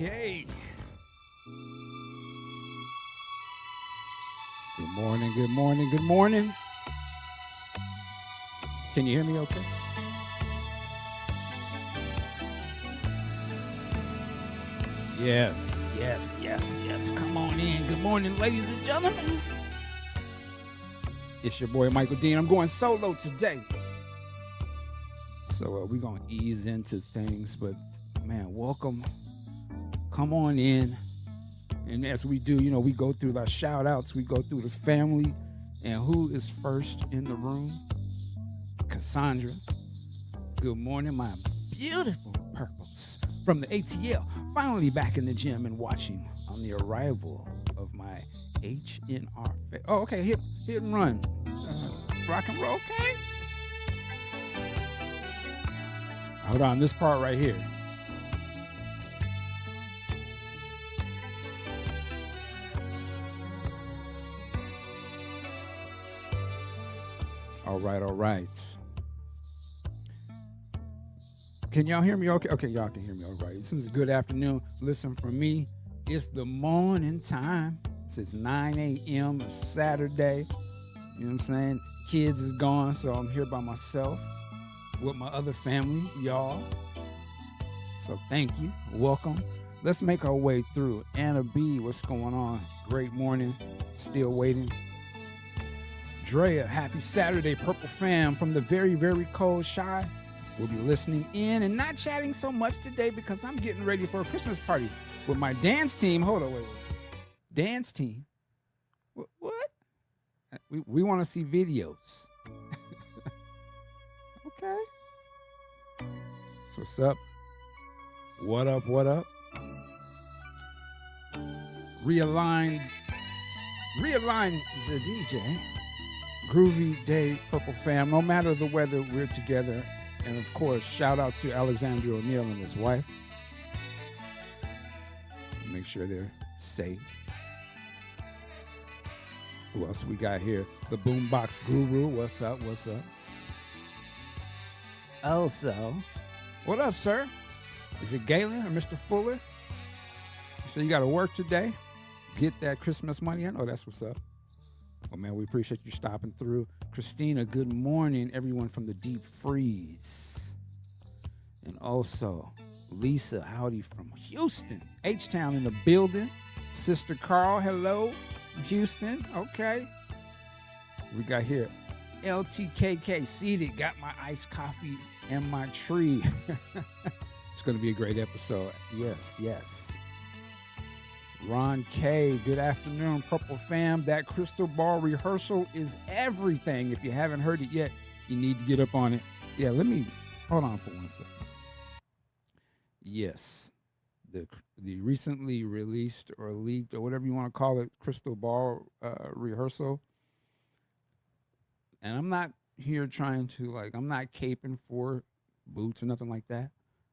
Okay. Good morning, good morning, good morning. Can you hear me okay? Yes, yes, yes, yes. Come on in. Good morning, ladies and gentlemen. It's your boy, Michael Dean. I'm going solo today. So we're going to ease into things. But, man, welcome. Come on in. And as we do, you know, we go through our shout outs. We go through the family. And who is first in the room? Cassandra. Good morning, my beautiful purples from the ATL. Finally back in the gym and watching on the arrival of my HNR. Oh, okay. Hit and run. Rock and roll. Okay. Hold on. This part right here. All right, all right. Can y'all hear me okay? Okay, y'all can hear me all right. It's a good afternoon. Listen, for me, it's the morning time. It's 9 a.m. It's Saturday. You know what I'm saying? Kids is gone, so I'm here by myself with my other family, y'all. So thank you. Welcome. Let's make our way through. Anna B, what's going on? Great morning. Still waiting. Drea, happy Saturday, Purple Fam from the very, very cold Shy. We'll be listening in and not chatting so much today because I'm getting ready for a Christmas party with my dance team. Hold on, wait. Dance team? What? We want to see videos. Okay. So what's up? What up, what up? Realign the DJ. Groovy day, Purple Fam. No matter the weather, we're together. And of course, shout out to Alexander O'Neill and his wife. Make sure they're safe. Who else we got here? The Boombox Guru. What's up? What's up? Also, what up, sir? Is it Galen or Mr. Fuller? So you got to work today? Get that Christmas money in? Oh, that's what's up. Well, man, we appreciate you stopping through. Christina, good morning, everyone from the Deep Freeze. And also, Lisa, howdy from Houston. H-Town in the building. Sister Carl, hello. Houston, okay. We got here LTKK seated, got my iced coffee and my tree. It's going to be a great episode. Yes, yes. Ron K, good afternoon, Purple Fam. That crystal ball rehearsal is everything. If you haven't heard it yet, you need to get up on it. Yeah, let me, hold on for 1 second. Yes, the recently released or leaked or whatever you want to call it, crystal ball rehearsal. And I'm not here trying to, I'm not caping for boots or nothing like that,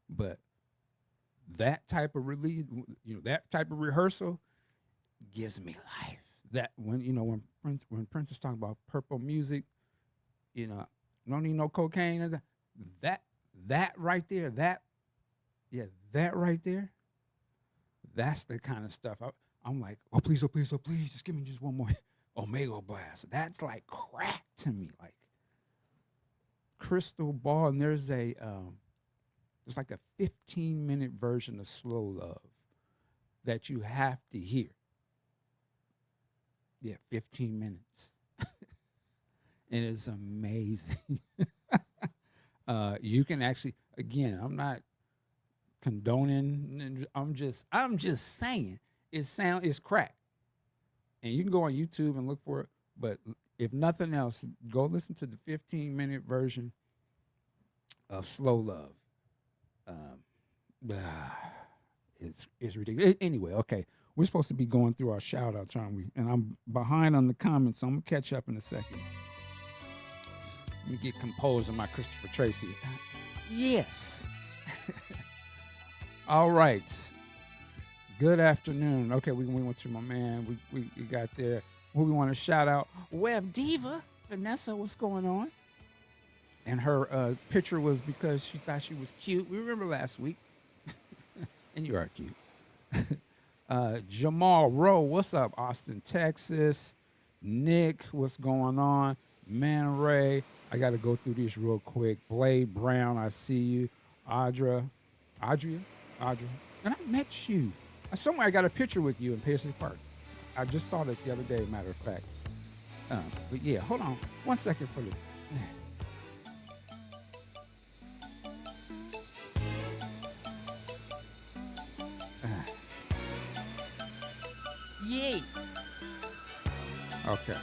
but that type of release, that type of rehearsal gives me life. That when Prince is talking about purple music, don't need no cocaine. That right there, that right there, that's the kind of stuff I'm like, oh please, just give me just one more Omega Blast. That's like crack to me, like crystal ball. And there's like a 15-minute version of Slow Love that you have to hear. Yeah, 15 minutes. And it's amazing. You can actually, again, I'm not condoning, I'm just saying it's crack. And you can go on YouTube and look for it, but if nothing else, go listen to the 15-minute version of Slow Love. It's ridiculous. Anyway, okay. We're supposed to be going through our shout outs, aren't we? And I'm behind on the comments, so I'm gonna catch up in a second. Let me get composed on my Christopher Tracy. Yes. All right. Good afternoon. Okay, we went to my man. We got there. Who we want to shout out? Web Diva. Vanessa, what's going on? And her picture was because she thought she was cute. We remember last week. And you are cute. Jamal Rowe, what's up? Austin, Texas. Nick, what's going on? Man Ray, I got to go through these real quick. Blade Brown, I see you. Audra, Audria, Audra, and I met you. Somewhere I got a picture with you in Paisley Park. I just saw that the other day, matter of fact. But yeah, hold on 1 second for the. Yes. Okay.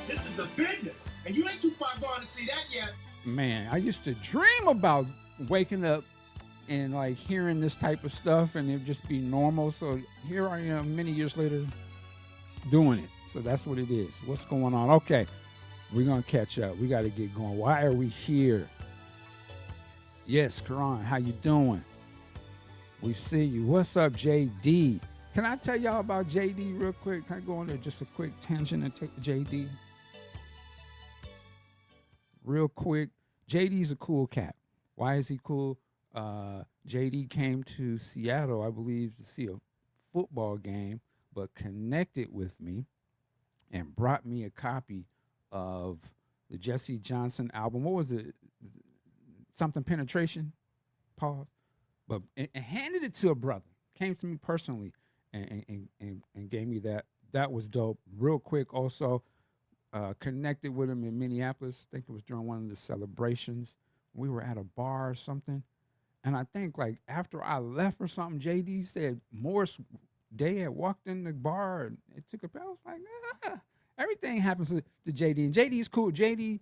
This is the business, and you ain't too far gone to see that yet. Man, I used to dream about waking up and like hearing this type of stuff, and it just be normal. So here I am, many years later, doing it. So that's what it is. What's going on? Okay, we're gonna catch up. We got to get going. Why are we here? Yes, Karan, how you doing? We see you. What's up, JD? Can I tell y'all about JD real quick? Can I go on there just a quick tangent and take JD? Real quick. JD's a cool cat. Why is he cool? JD came to Seattle, I believe, to see a football game, but connected with me and brought me a copy of the Jesse Johnson album. What was it? Something Penetration? Pause. But and handed it to a brother. Came to me personally and gave me that. That was dope. Real quick, also connected with him in Minneapolis. I think it was during one of the celebrations. We were at a bar or something. And I think like after I left or something, JD said Morris Day had walked in the bar and it took a pill. I was like, everything happens to JD. And JD's cool. JD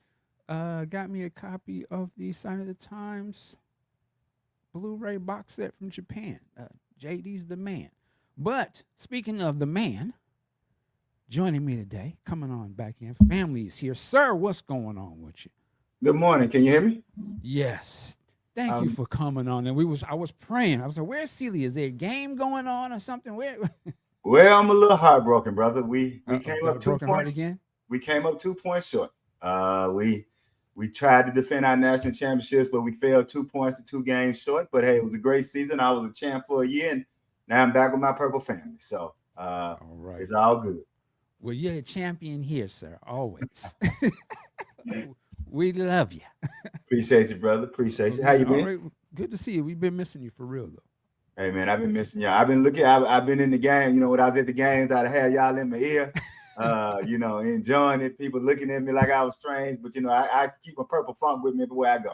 got me a copy of the Sign of the Times Blu-ray box set from Japan. JD's the man. But speaking of the man, joining me today, coming on back in, family is here. Sir, what's going on with you? Good morning. Can you hear me? Yes. Thank you for coming on. And I was praying. I was like, where's Celia? Is there a game going on or something? Where? Well, I'm a little heartbroken, brother. We came up 2 points again. We came up 2 points short. We tried to defend our national championships, but we failed 2 points in 2 games short. But hey, it was a great season. I was a champ for a year, and now I'm back with my purple family. So all right. It's all good. Well, you're a champion here, sir. Always. We love you. Appreciate you, brother. Appreciate you. How you been? All right. Good to see you. We've been missing you for real, though. Hey, man, I've been missing y'all. I've been looking. I've been in the game. You know, when I was at the games, I'd have y'all in my ear. You know, enjoying it. People looking at me like I was strange, but you know, I keep a purple funk with me everywhere I go.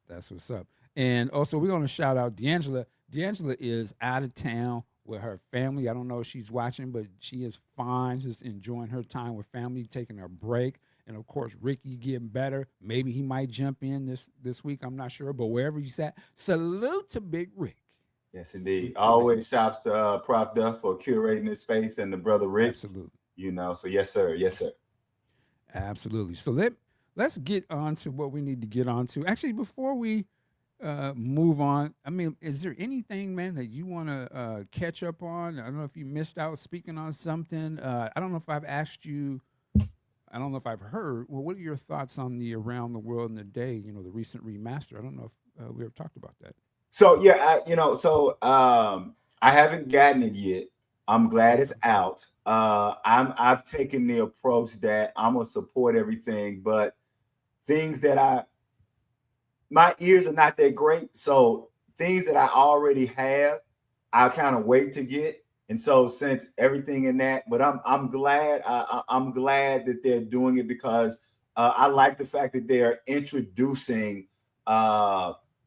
That's what's up. And also, we're going to shout out D'Angela. D'Angela is out of town with her family. I don't know if she's watching, but she is fine, just enjoying her time with family, taking her break. And of course, Ricky getting better. Maybe he might jump in this week. I'm not sure, but wherever he's at, salute to Big Rick. Yes, indeed. Always shouts to Prof Duff for curating this space and the brother Rick. Absolutely. You know, so yes, sir. Yes, sir. Absolutely. So let's get on to what we need to get on to. Actually, before we move on, I mean, is there anything, man, that you want to catch up on? I don't know if you missed out speaking on something. I don't know if I've asked you. I don't know if I've heard. Well, what are your thoughts on the Around the World in a Day? You know, the recent remaster. I don't know if we ever talked about that. So yeah, I haven't gotten it yet. I'm glad it's out. I've taken the approach that I'm gonna support everything, but things that my ears are not that great. So things that I already have, I'll kind of wait to get. And so since everything in that, but I'm glad I'm glad that they're doing it because I like the fact that they are introducing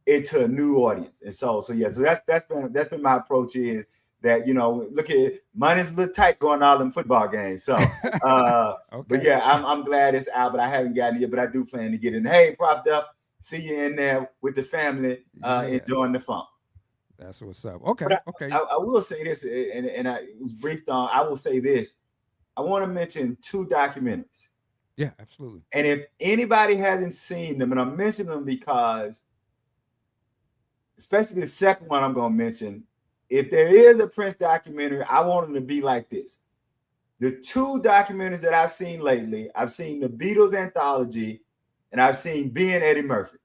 it to a new audience. And so yeah, so that's been my approach is that, you know, look at it, money's a little tight going all them football games. So okay. But yeah, I'm glad it's out, but I haven't gotten it yet, but I do plan to get it. Hey, Prof Duff, see you in there with the family, enjoying the fun. That's what's up. Okay. Okay. I will say this, and it was briefed on. I will say this. I want to mention 2 documentaries. Yeah, absolutely. And if anybody hasn't seen them, and I'm mentioning them because, especially the second one I'm going to mention, if there is a Prince documentary, I want them to be like this. The 2 documentaries that I've seen lately, I've seen the Beatles anthology, and I've seen Being Eddie Murphy.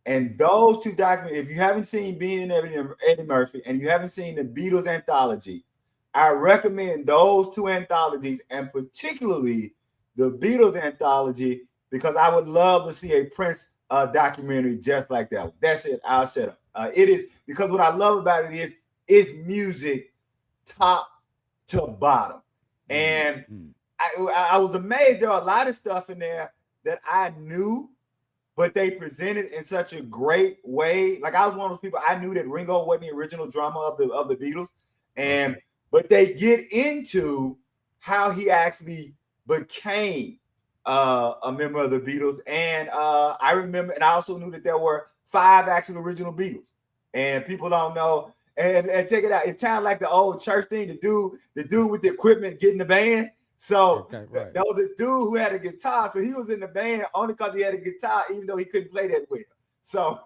And those two documents, if you haven't seen Being Eddie Murphy and you haven't seen the Beatles anthology, I recommend those two anthologies, and particularly the Beatles anthology, because I would love to see a Prince documentary just like that one. That's it. I'll shut up. It is, because what I love about it is it's music top to bottom. And I was amazed. There are a lot of stuff in there that I knew, but they presented in such a great way. Like, I was one of those people, I knew that Ringo wasn't the original drummer of the Beatles, and but they get into how he actually became a member of the Beatles. And I remember, and I also knew that there were 5 actual original Beatles, and people don't know. And check it out, it's kind of like the old church thing, the dude with the equipment getting the band. So there was a dude who had a guitar, so he was in the band only because he had a guitar, even though he couldn't play that well. So,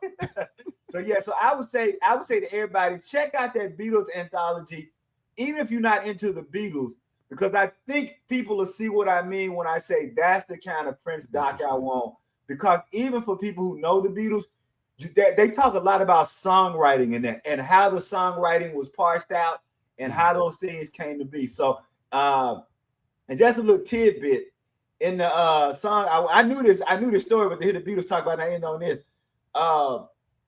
so I would say to everybody, check out that Beatles anthology, even if you're not into the Beatles, because I think people will see what I mean when I say that's the kind of Prince doc I want. Because even for people who know the Beatles, they talk a lot about songwriting in that, and how the songwriting was parsed out and how those things came to be. So, and just a little tidbit in the song, I knew this story, but to hear the Beatles talk about it, I end on this.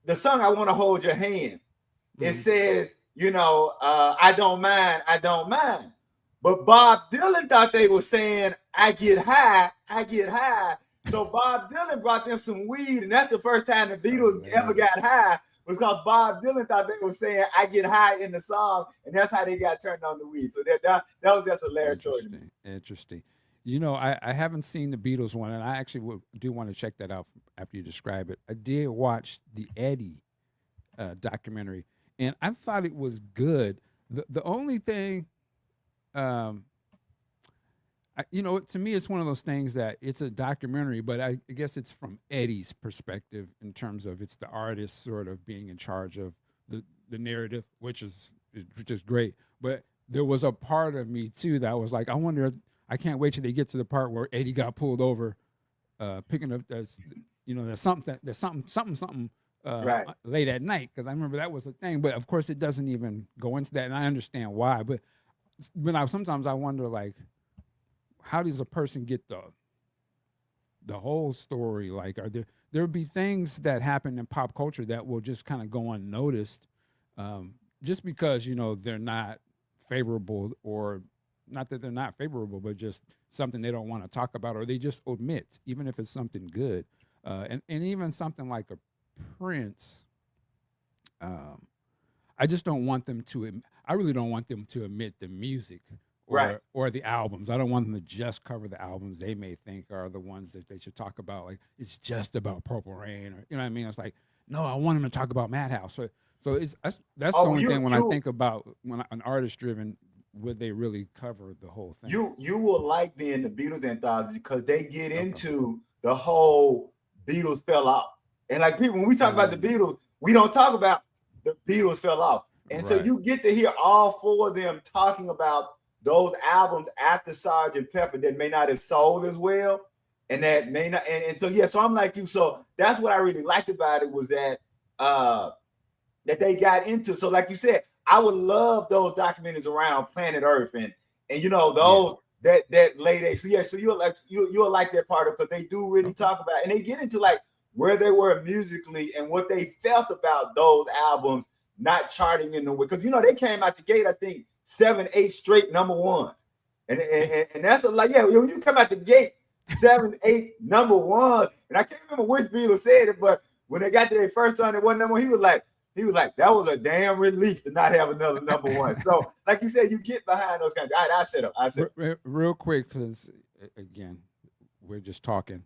The song "I Want to Hold Your Hand," it says, I don't mind. But Bob Dylan thought they were saying, I get high. So Bob Dylan brought them some weed, and that's the first time the Beatles ever got high, was because Bob Dylan thought they were saying, I get high in the song, and that's how they got turned on the weed. So that was just a hilarious story. Interesting. I haven't seen the Beatles one, and I actually do want to check that out after you describe it. I did watch the Eddie documentary, and I thought it was good. The only thing, to me, it's one of those things that it's a documentary, but I guess it's from Eddie's perspective in terms of it's the artist sort of being in charge of the narrative, which is great. But there was a part of me too that was like, I can't wait till they get to the part where Eddie got pulled over, picking up, there's something late at night, because I remember that was a thing. But of course, it doesn't even go into that, and I understand why. But sometimes I wonder, like, how does a person get the whole story? Like, there'll be things that happen in pop culture that will just kind of go unnoticed, just because they're not favorable, or not that they're not favorable, but just something they don't want to talk about, or they just omit, even if it's something good. And even something like a Prince, I just don't want them to. I really don't want them to omit the music or the albums. I don't want them to just cover the albums they may think are the ones that they should talk about. Like, it's just about Purple Rain, or what I mean. It's like, no, I want them to talk about Madhouse. So that's the only thing when I think about an artist driven. Would they really cover the whole thing? You will like the Beatles anthology, because they get into the whole Beatles fell off. And like, people, when we talk about the Beatles, we don't talk about the Beatles fell off. And so you get to hear all 4 of them talking about those albums after Sgt. Pepper that may not have sold as well, and that may not. And so so I'm like you. So that's what I really liked about it, was that that they got into. So like you said, I would love those documentaries around planet Earth and those that late age. So you'll like that part of, because they do really talk about, and they get into like where they were musically and what they felt about those albums not charting in the way, because they came out the gate, I think 7, 8 straight number ones, and that's when you come out the gate 7, 8 number ones, and I can't remember which Beatles said it, but when they got to their first time, that one number, he was like, that was a damn relief to not have another number one. So, like you said, you get behind those kinds. All right, I shut up. Real quick, because again, we're just talking.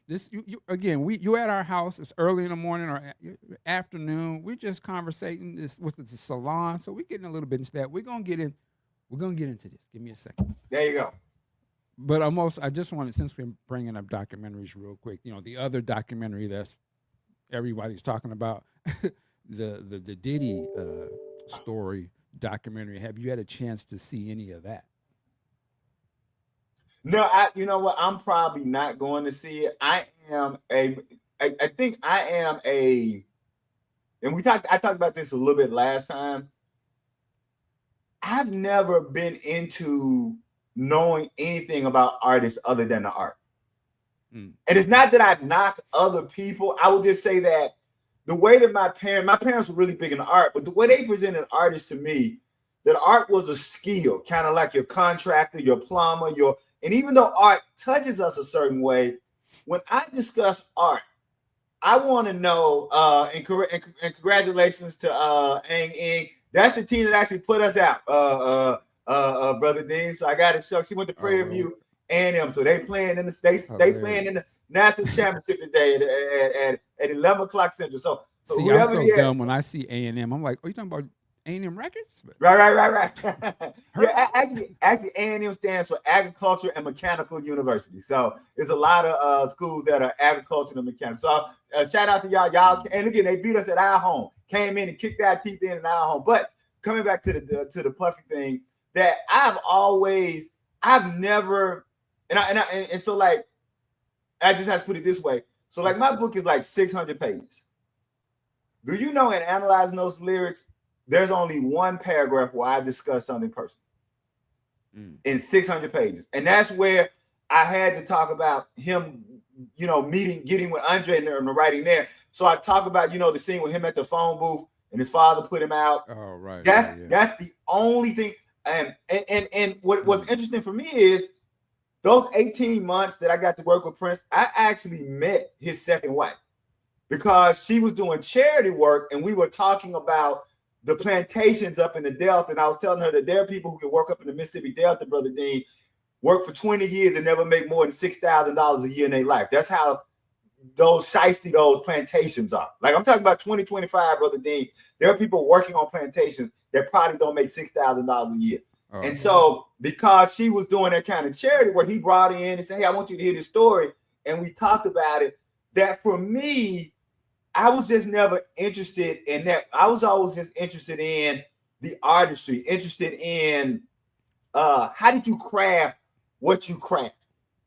You're at our house. It's early in the morning or afternoon. We're just conversating. This was the salon, so we're getting a little bit into that. We're gonna get into this. Give me a second. There you go. But I just wanted, since we're bringing up documentaries real quick, the other documentary that's everybody's talking about. The Diddy story documentary. Have you had a chance to see any of that? No, you know what? I'm probably not going to see it. I am I think I am and I talked about this a little bit last time. I've never been into knowing anything about artists other than the art. And it's not that I knock other people. I would just say that the way that my parents were really big in art, but the way they presented artists to me, that art was a skill, kind of like your contractor, your plumber, and even though art touches us a certain way, when I discuss art, I want to know, and congratulations to Ang Ing. That's the team that actually put us out, Brother Dean. So I got to show. She went to Prairie View A&M, so they playing in the they playing in the national championship today at 11 o'clock Central. So see, I'm so dumb when I see A&M. I'm like, are you talking about A&M Records? Right. Yeah, actually, A&M stands for Agriculture and Mechanical University. So there's a lot of schools that are agriculture and mechanical. So shout out to y'all. And again, they beat us at our home. Came in and kicked our teeth in at our home. But coming back to the Puffy thing, that I've never, and so like, I just have to put it this way. So like my book is like 600 pages. Do you know in analyzing those lyrics, there's only one paragraph where I discuss something personal in 600 pages. And that's where I had to talk about him, getting with Andre and the writing there. So I talk about, the scene with him at the phone booth and his father put him out. Oh, right. That's the only thing. And what's interesting for me is those 18 months that I got to work with Prince, I actually met his second wife because she was doing charity work and we were talking about the plantations up in the Delta. And I was telling her that there are people who can work up in the Mississippi Delta, Brother Dean, work for 20 years and never make more than $6,000 a year in their life. That's how those plantations are. Like I'm talking about 2025, Brother Dean. There are people working on plantations that probably don't make $6,000 a year. Oh, and so because she was doing that kind of charity where he brought her in and said, hey, I want you to hear this story. And we talked about it, that for me, I was just never interested in that. I was always just interested in the artistry, interested in how did you craft what you craft.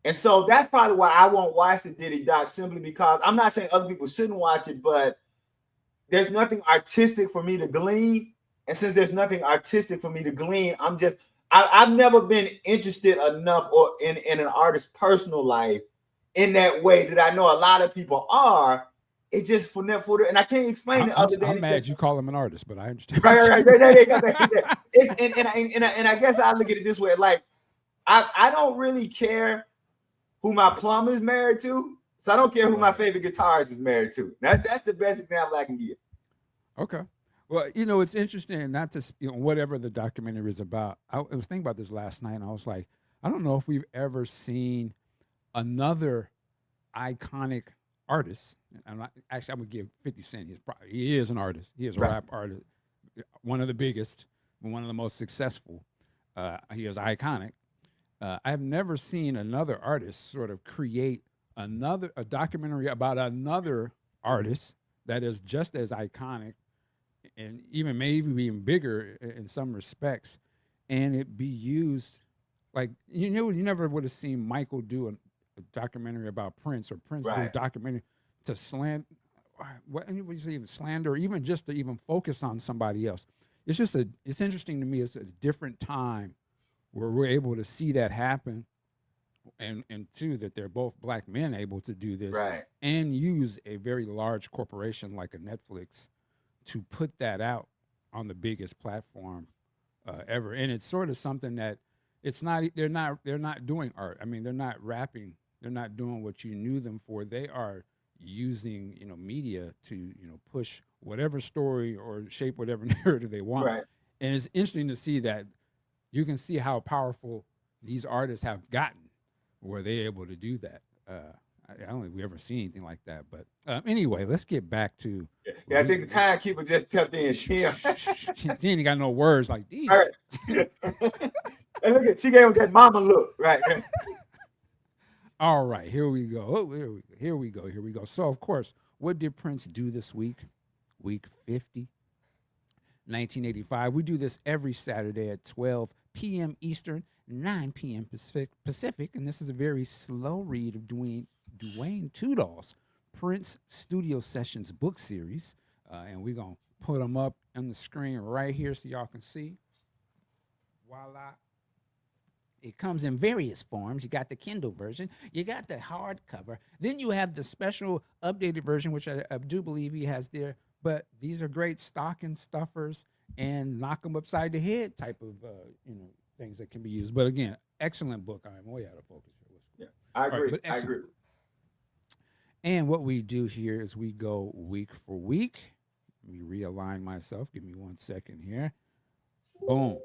And so that's probably why I won't watch the Diddy doc, simply because I'm not saying other people shouldn't watch it, but there's nothing artistic for me to glean. And since there's nothing artistic for me to glean, I've never been interested enough or in an artist's personal life in that way that I know a lot of people are. It's just for and I can't explain it other than I'm mad you call him an artist, but I understand. Right. And I guess I look at it this way: like I don't really care who my plumber is married to, so I don't care who my favorite guitarist is married to. That's the best example I can give. Okay. Well, it's interesting, not to whatever the documentary is about. I was thinking about this last night, and I was like, I don't know if we've ever seen another iconic artist. I'm gonna give 50 Cent. He is an artist. He is a rap artist, one of the biggest, one of the most successful. He is iconic. I've never seen another artist sort of create a documentary about another artist that is just as iconic and maybe even bigger in some respects, and it be used like you never would have seen Michael do a documentary about Prince or Prince do a documentary to slander, even slander, or even just to even focus on somebody else. It's interesting to me. It's a different time where we're able to see that happen, and two, that they're both black men able to do this and use a very large corporation like a Netflix to put that out on the biggest platform ever. And it's sort of something that they're not doing art. I mean, they're not rapping. They're not doing what you knew them for. They are using, media to, push whatever story or shape whatever narrative they want. Right. And it's interesting to see that you can see how powerful these artists have gotten where they're able to do that. I don't think we ever seen anything like that. But anyway, let's get back to. Yeah, I think the timekeeper just tapped in. She ain't got no words like these. All right. And look at, she gave him that mama look, right? All right, here we go. Here we go. So, of course, what did Prince do this week? Week 50, 1985. We do this every Saturday at 12 p.m. Eastern, 9 p.m. Pacific, and this is a very slow read of Duane Tudahl's Prince Studio Sessions book series, and we're gonna put them up on the screen right here so y'all can see. Voila! It comes in various forms. You got the Kindle version, you got the hardcover, then you have the special updated version, which I do believe he has there. But these are great stocking stuffers and knock them upside the head type of things that can be used. But again, excellent book. I'm way out of focus here. Yeah, I agree. Right, I agree. And what we do here is we go week for week. Let me realign myself. Give me 1 second here. Boom.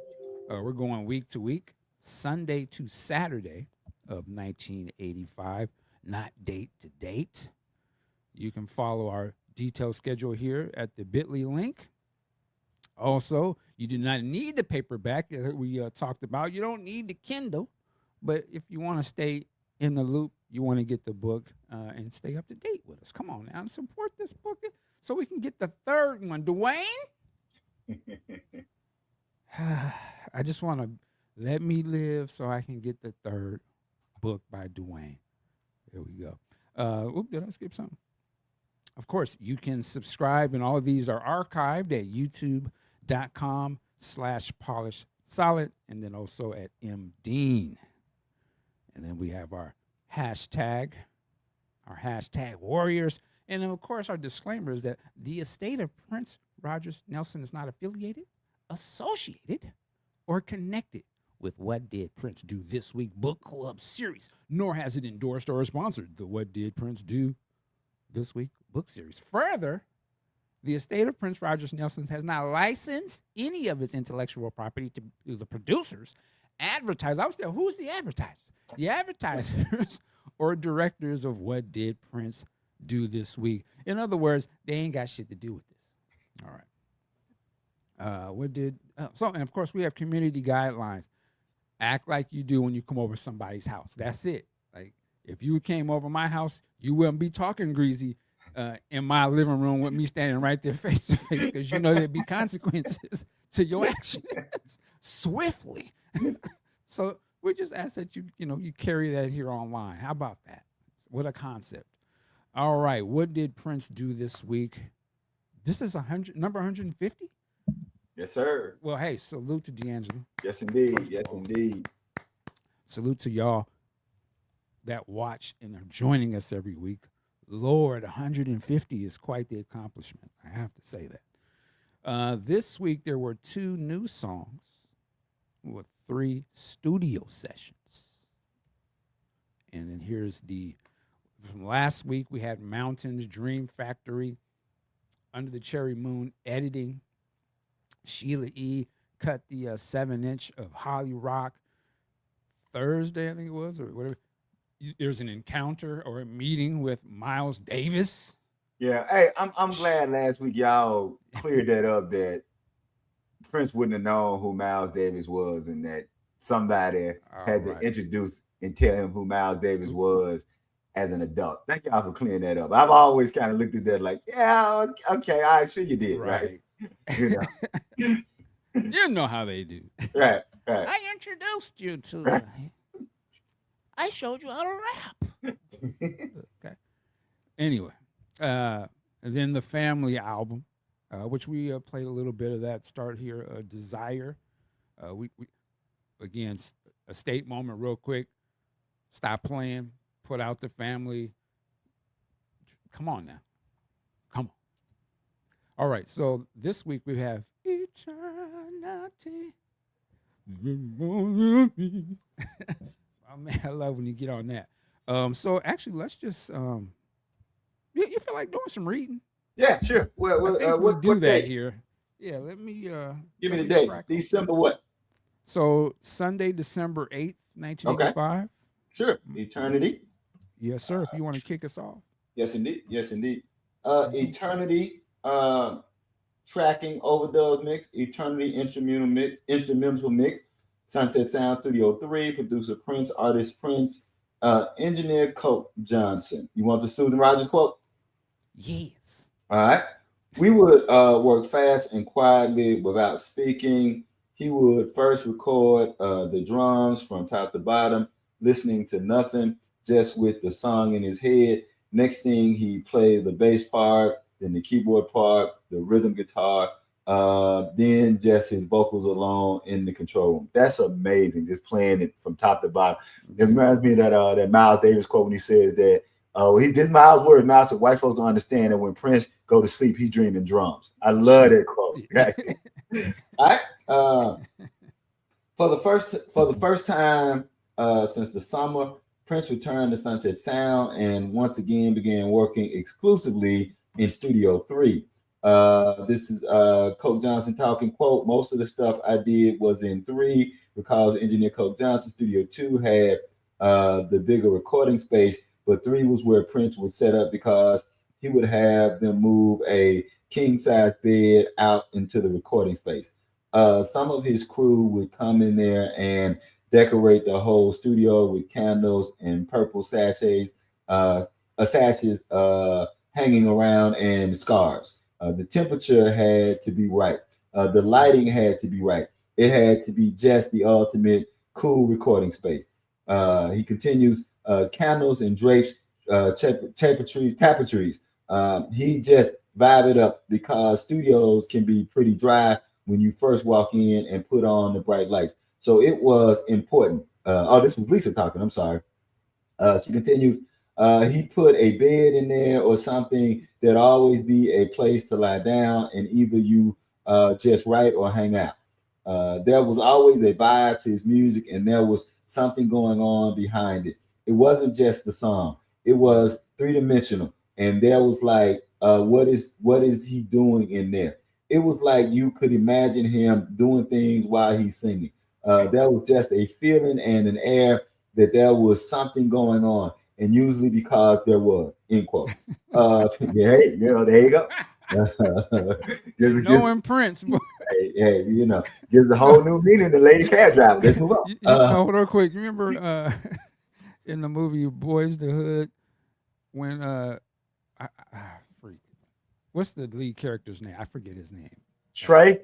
We're going week to week, Sunday to Saturday of 1985, not date to date. You can follow our detailed schedule here at the bit.ly link. Also, you do not need the paperback that we talked about. You don't need the Kindle, but if you want to stay in the loop, you want to get the book and stay up to date with us. Come on now and support this book so we can get the third one. Duane? I just want to let me live so I can get the third book by Duane. There we go. Did I skip something? Of course, you can subscribe, and all of these are archived at youtube.com/polishsolid, and then also at mdean. And then we have our hashtag warriors. And then, of course, our disclaimer is that the estate of Prince Rogers Nelson is not affiliated, associated, or connected with What Did Prince Do This Week book club series, nor has it endorsed or sponsored the What Did Prince Do This Week book series. Further, the estate of Prince Rogers Nelson has not licensed any of its intellectual property to the producers, advertisers. I was there. Who's the advertisers? The advertisers or directors of What Did Prince Do This Week. In other words, they ain't got shit to do with this. All right. And of course we have community guidelines. Act like you do when you come over somebody's house. That's it. Like if you came over my house, you wouldn't be talking greasy in my living room with me standing right there face to face, because you know there'd be consequences to your actions swiftly. So we just ask that you carry that here online. How about that? What a concept. All right, what did Prince do this week? This is number 150? Yes, sir. Well, hey, salute to D'Angelo. Yes, indeed. Yes, indeed. Salute to y'all that watch and are joining us every week. Lord, 150 is quite the accomplishment. I have to say that. This week, there were 2 new songs with 3 studio sessions. And then here's from last week, we had Mountains, Dream Factory, Under the Cherry Moon, editing. Sheila E. cut the 7-inch of Holly Rock. Thursday, I think it was, or whatever. There's an encounter or a meeting with Miles Davis. Yeah, hey, I'm glad last week y'all cleared that up, that Prince wouldn't have known who Miles Davis was, and that somebody had to introduce and tell him who Miles Davis was as an adult. Thank y'all for clearing that up. I've always kind of looked at that like, yeah, okay, all right, sure you did, right? You know how they do. Right. I introduced you to I showed you how to rap. Okay. Anyway, and then the Family album, which we played a little bit of that start here. Desire. We again, a state moment real quick. Stop playing. Put out the Family. Come on now. Come on. All right. So this week we have Eternity. Oh man, I love when you get on that. So actually, let's just you feel like doing some reading? Yeah, sure. Well, we'll do what that day? here. Yeah, let me give me the date. December what? So Sunday, December 8th, 1985. Okay. Sure. Eternity. Yes, sir. If you want to kick us off. Yes, indeed. Eternity tracking overdub mix. Eternity instrumental mix. Sunset Sound Studio 3, producer Prince, artist Prince, engineer Coke Johnson. You want the Susan Rogers quote? Yes. All right. We would work fast and quietly without speaking. He would first record the drums from top to bottom, listening to nothing, just with the song in his head. Next thing, he played the bass part, then the keyboard part, the rhythm guitar, then just his vocals alone in the control room. That's amazing, just playing it from top to bottom. It reminds me of that Miles Davis quote when he says that this Miles words, Miles said, white folks don't understand that when Prince go to sleep, he dreaming drums. I love that quote. All right. For the first time since the summer, Prince returned to Sunset Sound and once again began working exclusively in Studio 3. This is Coke Johnson talking, quote, most of the stuff I did was in 3 because engineer Coke Johnson. Studio 2 had the bigger recording space, but 3 was where Prince would set up because he would have them move a king-size bed out into the recording space. Some of his crew would come in there and decorate the whole studio with candles and purple sashes hanging around and scarves. The temperature had to be right. The lighting had to be right. It had to be just the ultimate cool recording space. He continues, candles and drapes, tapestries. He just vibe it up because studios can be pretty dry when you first walk in and put on the bright lights. So it was important. This was Lisa talking. I'm sorry. She continues. He put a bed in there or something that always be a place to lie down and either you just write or hang out. There was always a vibe to his music and there was something going on behind it. It wasn't just the song. It was three-dimensional. And there was like, what is he doing in there? It was like you could imagine him doing things while he's singing. There was just a feeling and an air that there was something going on, and usually because there was, end quote. Yeah, there you go. Knowing Prince. Hey, gives a whole new meaning to Lady Cab Driver. Let's move on. Hold on quick. You remember in the movie Boys the Hood when what's the lead character's name? I forget his name. Trey,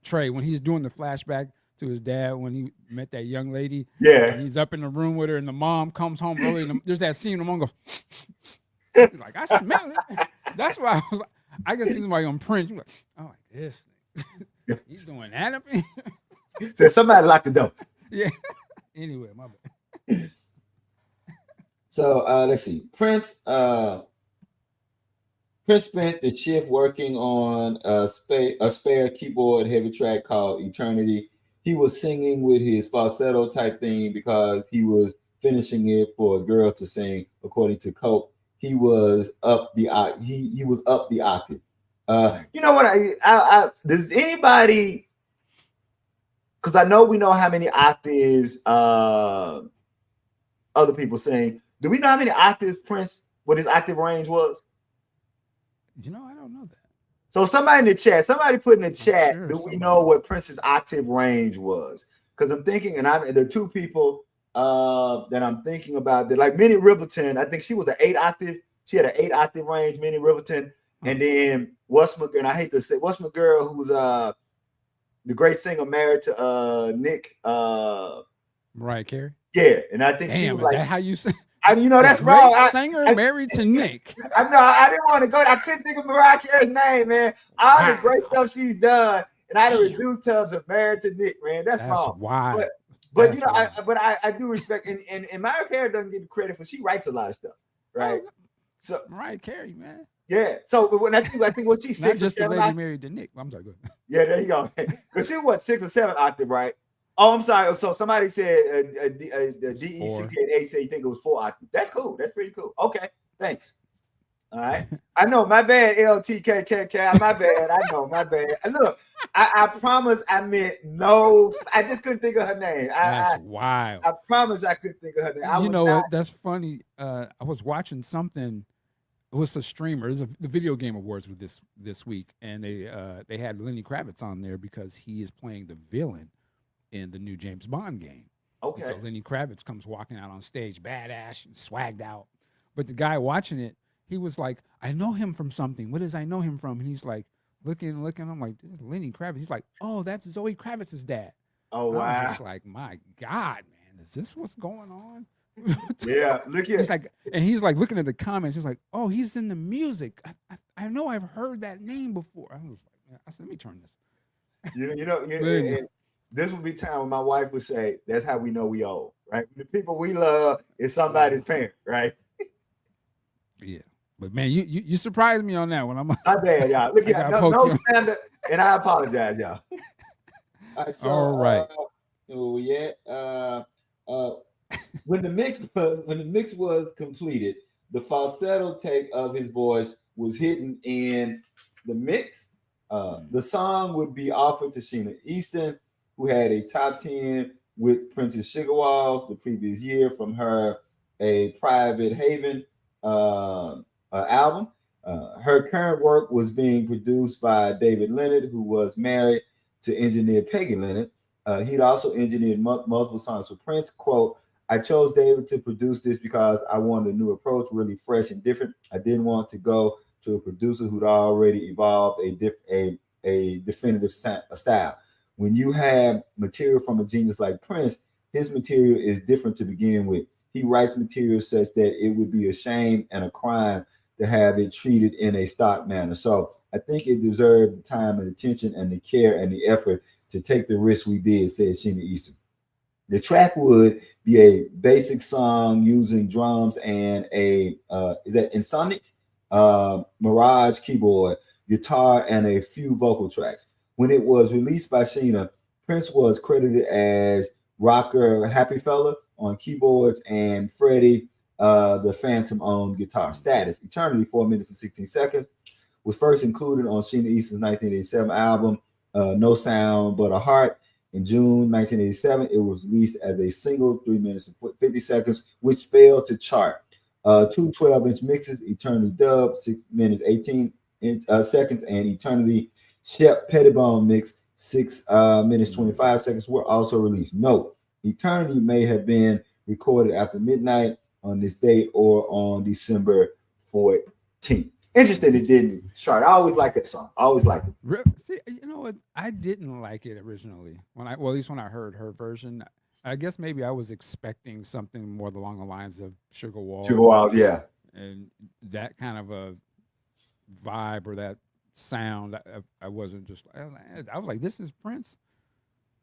when he's doing the flashback to his dad when he met that young lady. Yeah. And he's up in the room with her and the mom comes home early. And there's that scene, the mom goes, like, I smell it. That's why I was like, I can see somebody on Prince. You're like, oh, like this. He's doing that up here. So somebody locked the door. Yeah. Anyway, my bad. So let's see. Prince spent the shift working on a spare keyboard heavy track called Eternity. He was singing with his falsetto type thing because he was finishing it for a girl to sing. According to Cope, he was up the he was up the octave. You know what? I does anybody? Because I know we know how many octaves other people sing. Do we know how many octaves Prince? What his octave range was? I don't know that. So somebody in the chat, somebody put in the chat, do we know what Prince's octave range was? Because I'm thinking, and the two people that I'm thinking about, that like Minnie Riperton, I think she was an 8 octave. She had an 8 octave range, Minnie Riperton. And then what's my girl? And I hate to say, what's my girl who's the great singer married to Nick? Mariah Carey. Yeah, and I think she was like, that how you say? That's wrong. Singer married to Nick. I know. I didn't want to go. I couldn't think of Mariah Carey's name, man. All the great stuff she's done, and I reduced her to married to Nick, man. That's wrong. Wild. But I do respect, and Mariah Carey doesn't get credit for she writes a lot of stuff, right? So Mariah Carey, man. Yeah. So when I think what she's 6 not just or 7 the lady married to Nick. I'm sorry. Go ahead. Yeah, there you go. Because she was 6 or 7 octave, right? Oh, I'm sorry. So somebody said DE68A said you think it was 4 octave. That's cool. That's pretty cool. Okay, thanks. All right. I know, my bad, LTKKK. My bad. I know, my bad. Look, I promise I meant no. I just couldn't think of her name. That's wild. I promise I couldn't think of her name. You know what? That's funny. I was watching something. It was a streamer. It was the Video Game Awards with this week, and they had Lenny Kravitz on there because he is playing the villain in the new James Bond game. Okay. And so Lenny Kravitz comes walking out on stage, badass, swagged out. But the guy watching it, he was like, I know him from something. What does I know him from? And he's like, looking. I'm like, Lenny Kravitz. He's like, oh, that's Zoe Kravitz's dad. Oh, wow. I was just like, my God, man, is this what's going on? Yeah, look He's at like, and he's like looking at the comments. He's like, oh, he's in the music. I know I've heard that name before. I was like, I said, let me turn this. But anyway, and this would be time when my wife would say, "That's how we know we old, right? The people we love is somebody's parent, right?" yeah. But man, you surprised me on that one. My bad, y'all. Look I at got no poked no you. standard, and I apologize, y'all. All right, All right. oh yeah, uh, when the mix was completed, the falsetto take of his voice was hidden in the mix. The song would be offered to Sheena Easton, who had a top 10 with Prince's Sugar Walls the previous year from her A Private Haven album. Her current work was being produced by David Leonard, who was married to engineer Peggy Leonard. He'd also engineered multiple songs for Prince. Quote, I chose David to produce this because I wanted a new approach, really fresh and different. I didn't want to go to a producer who'd already evolved a definitive style. When you have material from a genius like Prince, his material is different to begin with. He writes material such that it would be a shame and a crime to have it treated in a stock manner. So I think it deserved the time and attention and the care and the effort to take the risk we did, said Sheena Easton. The track would be a basic song using drums and a is that Insonic Mirage keyboard, guitar, and a few vocal tracks. When it was released by Sheena, Prince was credited as rocker Happy Fella on keyboards and Freddie the Phantom on guitar. Status Eternity, 4 minutes and 16 seconds, was first included on Sheena Easton's 1987 album No Sound But a Heart. In June 1987, it was released as a single, 3 minutes and 50 seconds, which failed to chart. Two 12-inch mixes, Eternity Dub, 6 minutes 18 seconds, and Eternity Shep Pettibone mix, 6 minutes 25 seconds, were also released. Note, Eternity may have been recorded after midnight on this date or on December 14th. Interesting it didn't chart. I always like that song. I always liked it. See, you know what? I didn't like it originally well, at least when I heard her version. I guess maybe I was expecting something more along the lines of Sugar Sugar Walls Walls, yeah. and that kind of a vibe or that sound. I wasn't just. I was like, this is Prince.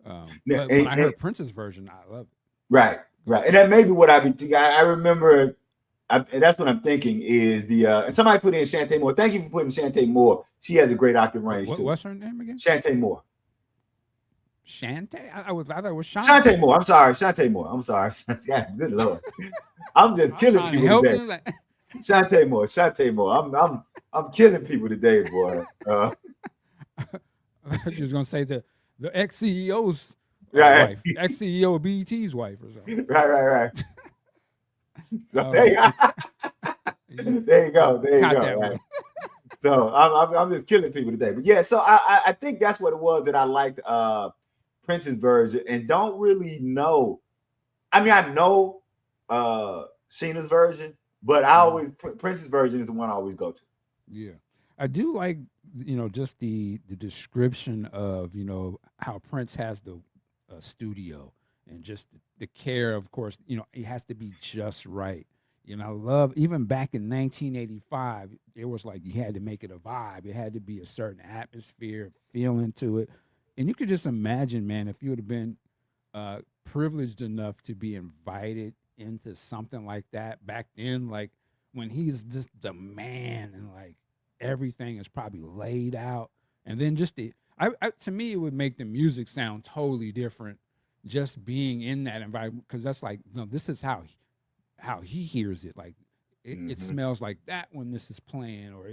But when I heard Prince's version, I love it. Right, right. And that may be what I be thinking. I remember, and that's what I'm thinking is the, and somebody put in Shantae Moore. Thank you for putting Shantae Moore. She has a great octave range too. What's her name again? Shantae Moore. Shantae? I thought it was Shantae. Shantae Moore. I'm sorry. Shantae Moore. I'm sorry. Yeah, good Lord. I'm just killing people today. Like... Shantae Moore. Shantae Moore. I'm killing people today, boy. I thought you was gonna say the ex CEO's right. wife, ex CEO of BET's wife or something. Right. So there you go. There you go. Right. So I'm just killing people today. But yeah, so I think that's what it was that I liked Prince's version and don't really know. I mean, I know Sheena's version, but I always Prince's version is the one I always go to. Yeah. I do like, just the description of, how Prince has the studio and just the care, of course, it has to be just right. I love, even back in 1985, it was like you had to make it a vibe. It had to be a certain atmosphere, feeling to it. And you could just imagine, man, if you would have been privileged enough to be invited into something like that back then, like when he's just the man and like everything is probably laid out. And then just to me, it would make the music sound totally different just being in that environment. Cause that's like, this is how he hears it. Like it smells like that when this is playing, or,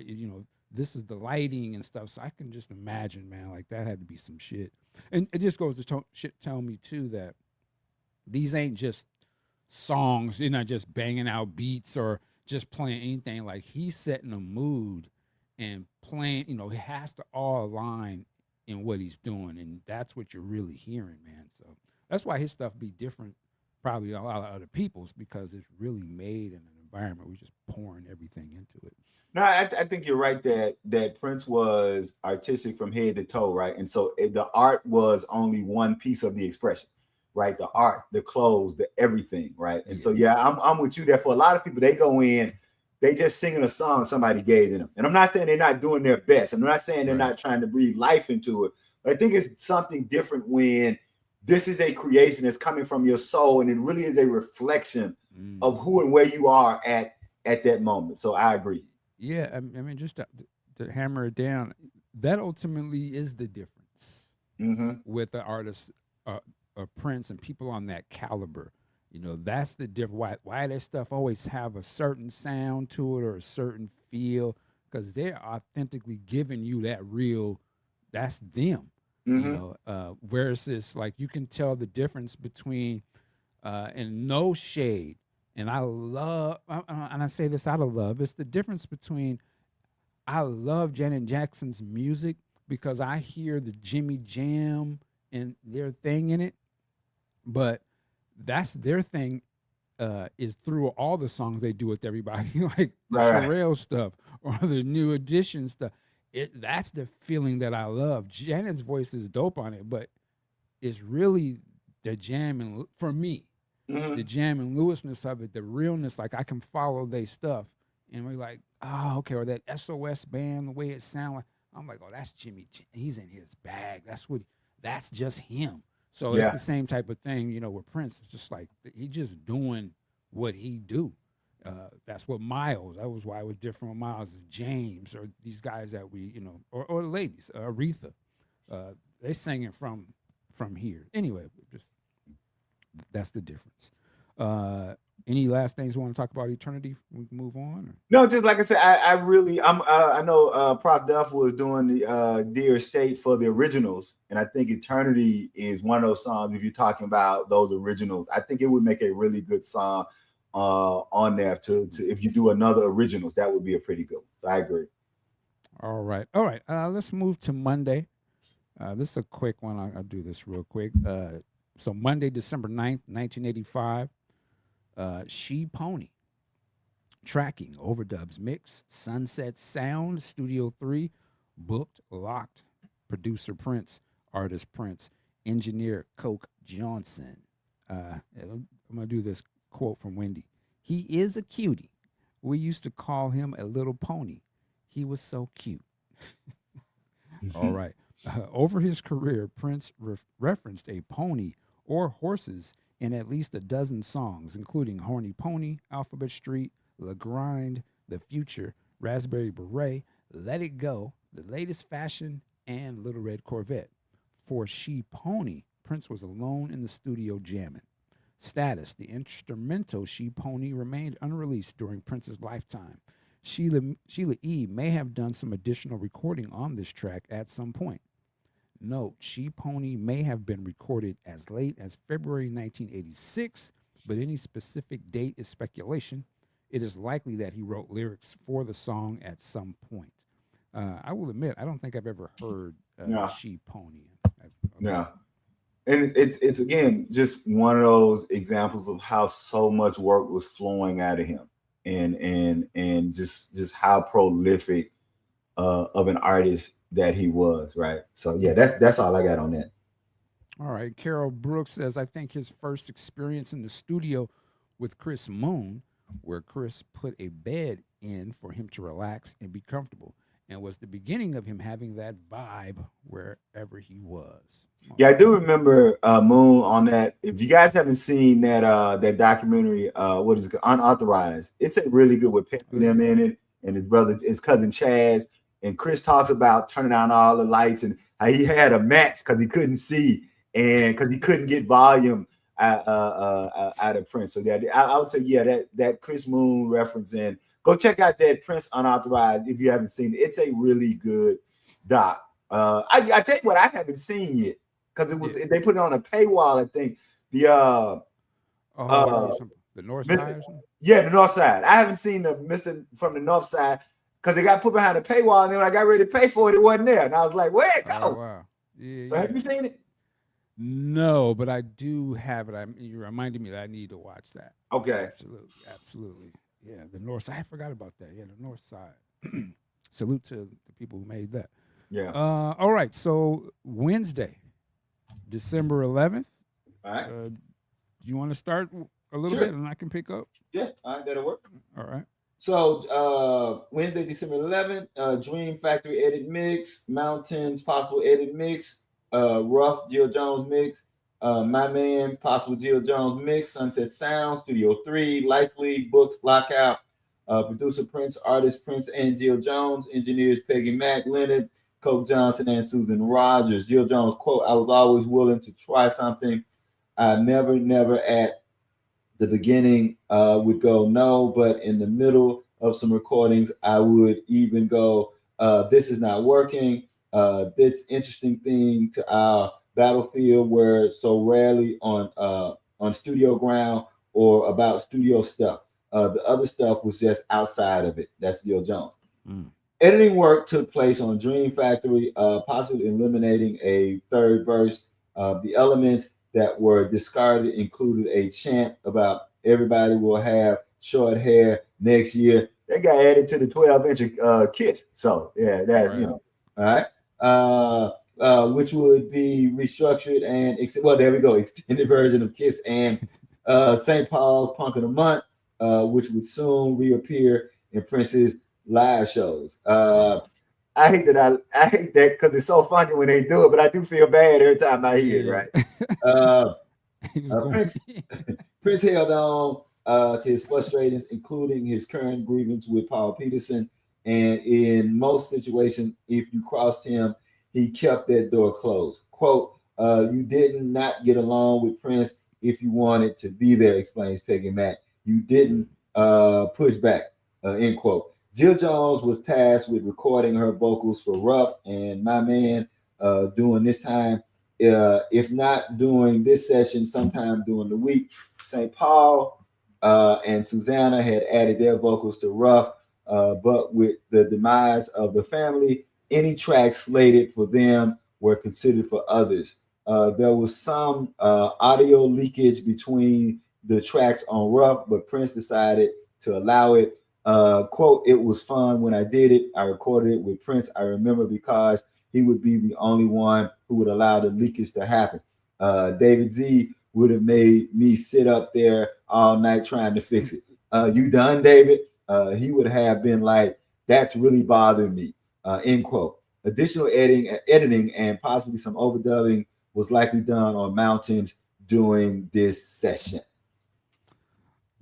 this is the lighting and stuff. So I can just imagine, man, like that had to be some shit. And it just goes to tell me too, that these ain't just songs. You're not just banging out beats or just playing anything. Like he's setting a mood and playing, it has to all align in what he's doing. And that's what you're really hearing, man. So that's why his stuff be different, probably a lot of other people's, because it's really made in an environment where we're just pouring everything into it. No, I think you're right that Prince was artistic from head to toe, right? And so the art was only one piece of the expression, right? The art, the clothes, the everything, right? And Yeah. so yeah, I'm with you there. For a lot of people, they go in, they just singing a song somebody gave them. And I'm not saying they're not doing their best. I'm not saying they're Right. not trying to breathe life into it. But I think it's something different when this is a creation that's coming from your soul, and it really is a reflection of who and where you are at that moment. So I agree. Yeah, I mean, just to hammer it down, that ultimately is the difference Mm-hmm. with the artists, Prince and people on that caliber. That's the difference. Why that stuff always have a certain sound to it or a certain feel, because they're authentically giving you that real. That's them. Mm-hmm. Whereas it's like you can tell the difference between, and no shade. And I love, and I say this out of love. It's the difference between I love Janet Jackson's music because I hear the Jimmy Jam and their thing in it, but that's their thing, is through all the songs they do with everybody, like the Right. Sherelle stuff or the New Edition stuff. That's the feeling that I love. Janet's voice is dope on it, but it's really the jam and for me, the Mm-hmm. jam and Lewisness of it, the realness. Like I can follow their stuff, and we're like, oh, okay. Or that SOS band, the way it sounds like, I'm like, oh, that's Jimmy. He's in his bag. That's just him. So it's Yeah. the same type of thing, with Prince. It's just like he just doing what he do. That's what Miles. That was why it was different with Miles. Is James or these guys that we, or ladies, Aretha. They singing from here. Anyway, just that's the difference. Any last things you want to talk about Eternity? We can move on. Or? No, just like I said, I really I know Prof Duff was doing the Dear State for the originals, and I think Eternity is one of those songs. If you're talking about those originals, I think it would make a really good song on there to if you do another originals, that would be a pretty good one. So I agree. All right. Let's move to Monday. This is a quick one. I'll do this real quick. So Monday, December 9th, 1985, She Pony, tracking, overdubs, mix, Sunset Sound, Studio 3, booked, locked, producer Prince, artist Prince, engineer Coke Johnson. I'm going to do this quote from Wendy. He is a cutie. We used to call him a little pony. He was so cute. All right. Over his career, Prince referenced a pony or horses in at least a dozen songs, including Horny Pony, Alphabet Street, La Grind, The Future, Raspberry Beret, Let It Go, The Latest Fashion, and Little Red Corvette. For She Pony, Prince was alone in the studio jamming. Status: the instrumental She Pony remained unreleased during Prince's lifetime. Sheila E. may have done some additional recording on this track at some point. Note, She Pony may have been recorded as late as February 1986, but any specific date is speculation. It is likely that he wrote lyrics for the song at some point. I will admit, I don't think I've ever heard Yeah. She Pony. Yeah. And it's again just one of those examples of how so much work was flowing out of him, and just how prolific of an artist that he was, right? So yeah, that's all I got on that. All right. Carol Brooks says, I think his first experience in the studio with Chris Moon, where Chris put a bed in for him to relax and be comfortable, and was the beginning of him having that vibe wherever he was. Yeah, I do remember Moon on that. If you guys haven't seen that documentary, what is it, Unauthorized? It's a really good with Pep them in it, and his brother, his cousin Chaz, and Chris talks about turning down all the lights and how he had a match because he couldn't see and because he couldn't get volume out of Prince. So that I would say, yeah, that Chris Moon reference in. Go check out that Prince Unauthorized if you haven't seen it. It's a really good doc. I tell you what, I haven't seen yet. Because it was they put it on a paywall, I think. The North Side or something? Yeah, the North Side. I haven't seen the Mr. from the North Side because it got put behind a paywall, and then when I got ready to pay for it, it wasn't there. And I was like, where'd it go? Oh, wow. Yeah, so have you seen it? No, but I do have it. You reminded me that I need to watch that. Okay. Absolutely. Yeah, the North Side. I forgot about that. Yeah, the North Side. Salute to the people who made that. Yeah. All right. So Wednesday, December 11th, All right. You want to start a little Sure. bit, and I can pick up? Yeah. All right. That'll work. All right. So Wednesday, December 11th, Dream Factory Edit Mix, Mountains Possible Edit Mix, Rough Jill Jones Mix, My Man Possible Jill Jones Mix, Sunset Sound, Studio 3, Likely, Books, Lockout, producer Prince, artist Prince and Jill Jones, engineers Peggy Mack, Leonard, Coke Johnson, and Susan Rogers. Jill Jones quote, I was always willing to try something. I never at the beginning would go no, but in the middle of some recordings, I would even go, this is not working. This interesting thing to our battlefield where so rarely on studio ground or about studio stuff. The other stuff was just outside of it. That's Jill Jones. Mm. Editing work took place on Dream Factory, possibly eliminating a third verse. The elements that were discarded included a chant about everybody will have short hair next year. That got added to the 12-inch kits. So yeah, that Right. you know, all right. Which would be restructured and well, there we go, extended version of Kiss and St. Paul's Punk of the Month, which would soon reappear in Prince's live shows. I hate that because it's so funny when they do it, but I do feel bad every time I hear it. Yeah. Right? Uh, He was going. Prince Prince held on to his frustrations, including his current grievance with Paul Peterson. And in most situations, if you crossed him, he kept that door closed. Quote, you did not get along with Prince if you wanted to be there, explains Peggy Mack. You didn't push back, end quote. Jill Jones was tasked with recording her vocals for Rough and My Man during this time. If not during this session, sometime during the week. St. Paul and Susanna had added their vocals to Rough, but with the demise of the family, any tracks slated for them were considered for others. There was some audio leakage between the tracks on Rough, but Prince decided to allow it. Quote, it was fun when I did it. I recorded it with Prince. I remember because he would be the only one who would allow the leakage to happen. David Z would have made me sit up there all night trying to fix it. You done, David? He would have been like, that's really bothering me, end quote. Additional editing and possibly some overdubbing was likely done on Mountains during this session.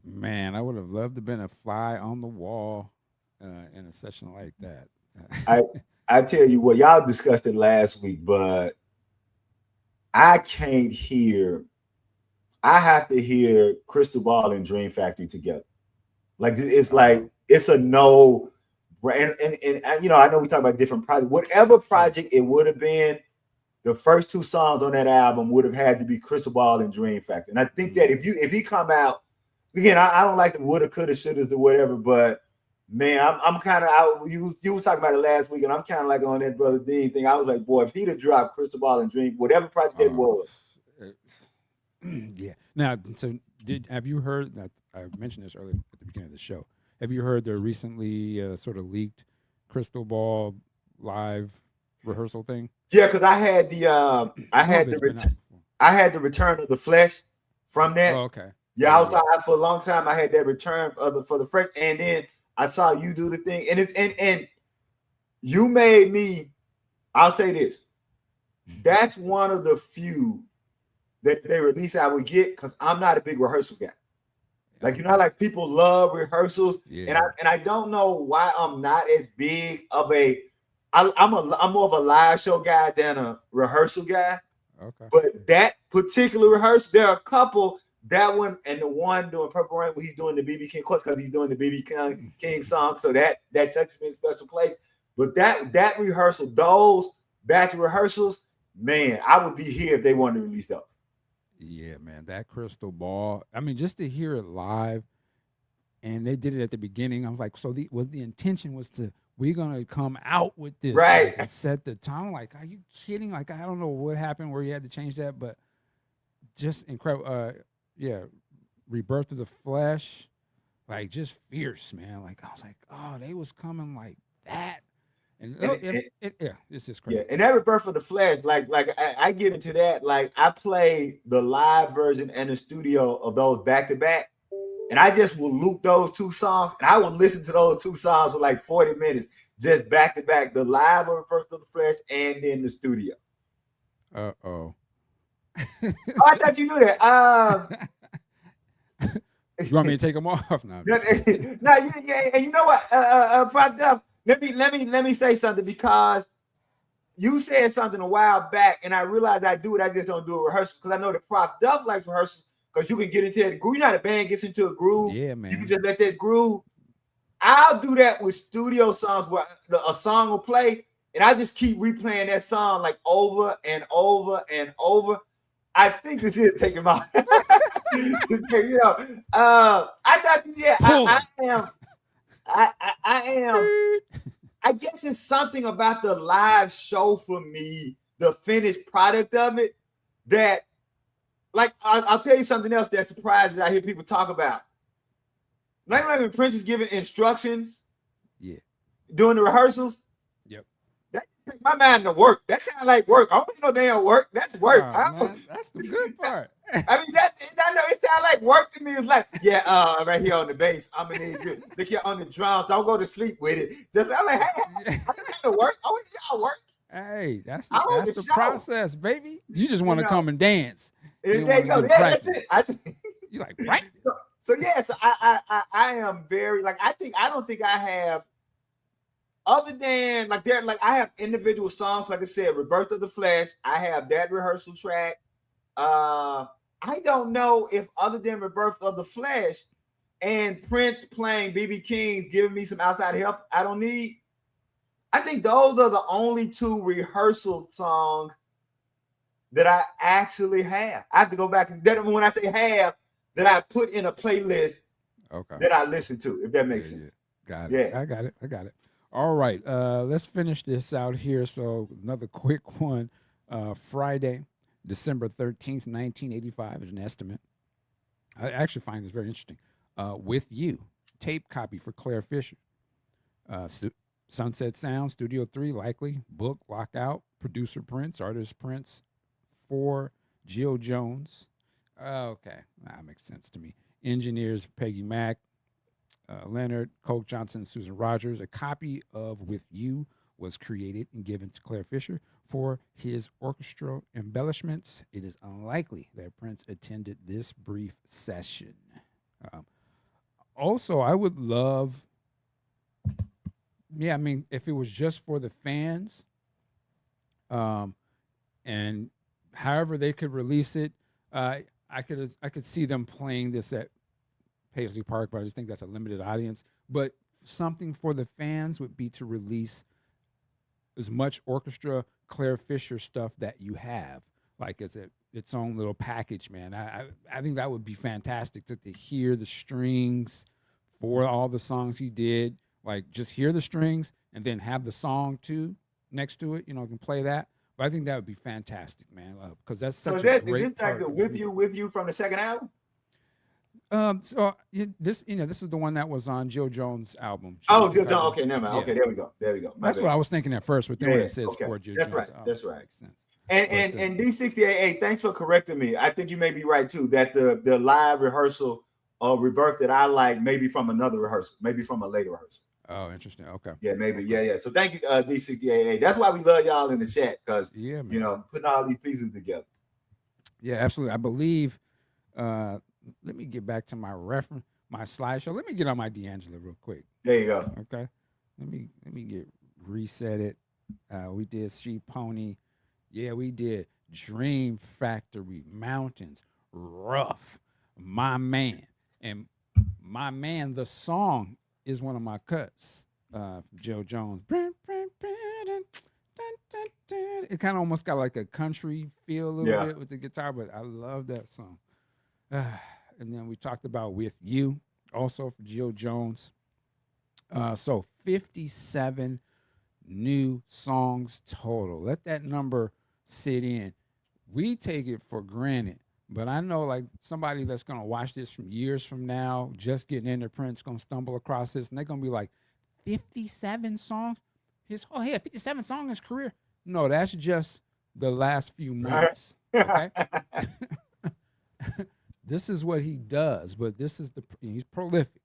Man, I would have loved to have been a fly on the wall in a session like that. I tell you what, y'all discussed it last week, but I can't hear. I have to hear Crystal Ball and Dream Factory together. Like it's a no. And you know, I know we talk about different projects. Whatever project it would have been, the first two songs on that album would have had to be Crystal Ball and Dream Factory. And I think that if he come out again, I don't like the woulda, coulda, shouldas, or whatever, but man, I'm kind of out. You was talking about it last week, and I'm kind of like on that Brother Dean thing. I was like, boy, if he'd have dropped Crystal Ball and Dream, whatever project it was. Yeah. Now, so have you heard that? I mentioned this earlier at the beginning of the show. Have you heard the recently sort of leaked Crystal Ball live rehearsal thing? Yeah, because I had the Return of the Flesh from that. Oh, okay. Yeah, I was for a long time. I had that Return for the Fresh, and then I saw you do the thing, and it's and you made me. I'll say this: that's one of the few that they release I would get because I'm not a big rehearsal guy. Like you know, like people love rehearsals, yeah. and I don't know why I'm not as big of a. I'm more of a live show guy than a rehearsal guy. Okay. But that particular rehearsal, there are a couple. That one and the one doing Purple Rain where he's doing the BB King, of course, because he's doing the BB King song, so that touches me in a special place. But that rehearsal, those batch rehearsals, man, I would be here if they wanted to release those. Yeah, man, that Crystal Ball. I mean, just to hear it live, and they did it at the beginning. I was like, so the intention was to we're gonna come out with this, right? Like, and set the tone. Like, are you kidding? Like, I don't know what happened where you had to change that, but just incredible. Yeah, Rebirth of the Flesh, like just fierce, man. Like I was like, oh, they was coming like that, And, And yeah, it's just yeah, crazy. and every Birth of the Flesh, like I get into that. Like I play the live version and the studio of those back to back, and I just will loop those two songs, and I will listen to those two songs for like 40 minutes, just back to back, the live of Birth of the Flesh and then the studio. Uh-oh. Oh, I thought you knew that. You want me to take them off now? No, yeah, and you know what, Prof. Duff, let me say something, because you said something a while back, and I realized I do it. I just don't do a rehearsal, because I know that Prof. Duff likes rehearsals, because you can get into that groove. You know how the band gets into a groove. Yeah, You man. can just let that groove. I'll do that with studio songs where a song will play, and I just keep replaying that song like over and over and over. I think this is taking my. I thought, yeah, I am. I am. I guess it's something about the live show for me, the finished product of it, that, like, I'll tell you something else that surprises I hear people talk about. Like when Prince is giving instructions, yeah, during the rehearsals. Yep. That take my mind to work. That sounds like work. I don't think no damn work. That's work. Man, that's the good part. I mean, I know it sounds like work to me. It's like, yeah, right here on the bass, I'm gonna need you. Look here on the drums. Don't go to sleep with it. Just I'm like, hey, I think to work. I want y'all work. Hey, that's the process, baby. You just want to come and dance. There you go. Yeah, that's it. You like, right? So yeah, so I am very, like, I don't think I have, other than like I have individual songs, like I said, Rebirth of the Flesh. I have that rehearsal track. I don't know if, other than Rebirth of the Flesh and Prince playing BB King's Giving Me Some Outside Help I Don't Need, I think those are the only two rehearsal songs that I actually have. I have to go back, and when I say have, that I put in a playlist that I listen to, if that makes sense. Got it. Yeah. I got it. All right. Let's finish this out here. So another quick one. Friday, December 13th, 1985 is an estimate. I actually find this very interesting. With You, tape copy for Claire Fisher. Sunset Sound, Studio 3, likely. Book, Lockout, producer Prince, artist Prince, for Jill Jones. Okay, that makes sense to me. Engineers Peggy Mack, Leonard, Coke Johnson, Susan Rogers. A copy of With You was created and given to Claire Fisher for his orchestral embellishments. It is unlikely that Prince attended this brief session. Also, I would love, I mean, if it was just for the fans, and however they could release it, I could see them playing this at Paisley Park, but I just think that's a limited audience. But something for the fans would be to release as much orchestra Claire Fisher stuff that you have, like as its own little package, man. I think that would be fantastic to hear the strings for all the songs he did. Like, just hear the strings and then have the song too next to it. You can play that. But I think that would be fantastic, man, because that's such a great is this like the With You from the second album? This is the one that was on Jill Jones' album. Jill Jones. Okay, never mind. Yeah. Okay, there we go. That's what I was thinking at first, but then when it says for Jill Jones, that's right. And D68, thanks for correcting me. I think you may be right too, that the live rehearsal of Rebirth that I like may be from another rehearsal, maybe from a later rehearsal. Oh, interesting. Okay. Yeah, maybe. Yeah. So thank you, D68. That's why we love y'all in the chat, because putting all these pieces together. Yeah, absolutely. I believe. Let me get back to my slideshow. Let me get on my D'Angelo real quick. There you go. Okay. Let me get reset it. We did Sheep Pony. Yeah, we did Dream Factory, Mountains, Rough, My Man, and My Man. The song is one of my cuts. Joe Jones. It kind of almost got like a country feel a little bit with the guitar, but I love that song. And then we talked about With You, also for Jill Jones. So 57 new songs total. Let that number sit in. We take it for granted, but I know, like, somebody that's going to watch this from years from now, just getting into Prince, going to stumble across this, and they're going to be like, 57 songs? he had 57 songs in his career. No, that's just the last few Right. months. Okay. This is what he does, but this is he's prolific.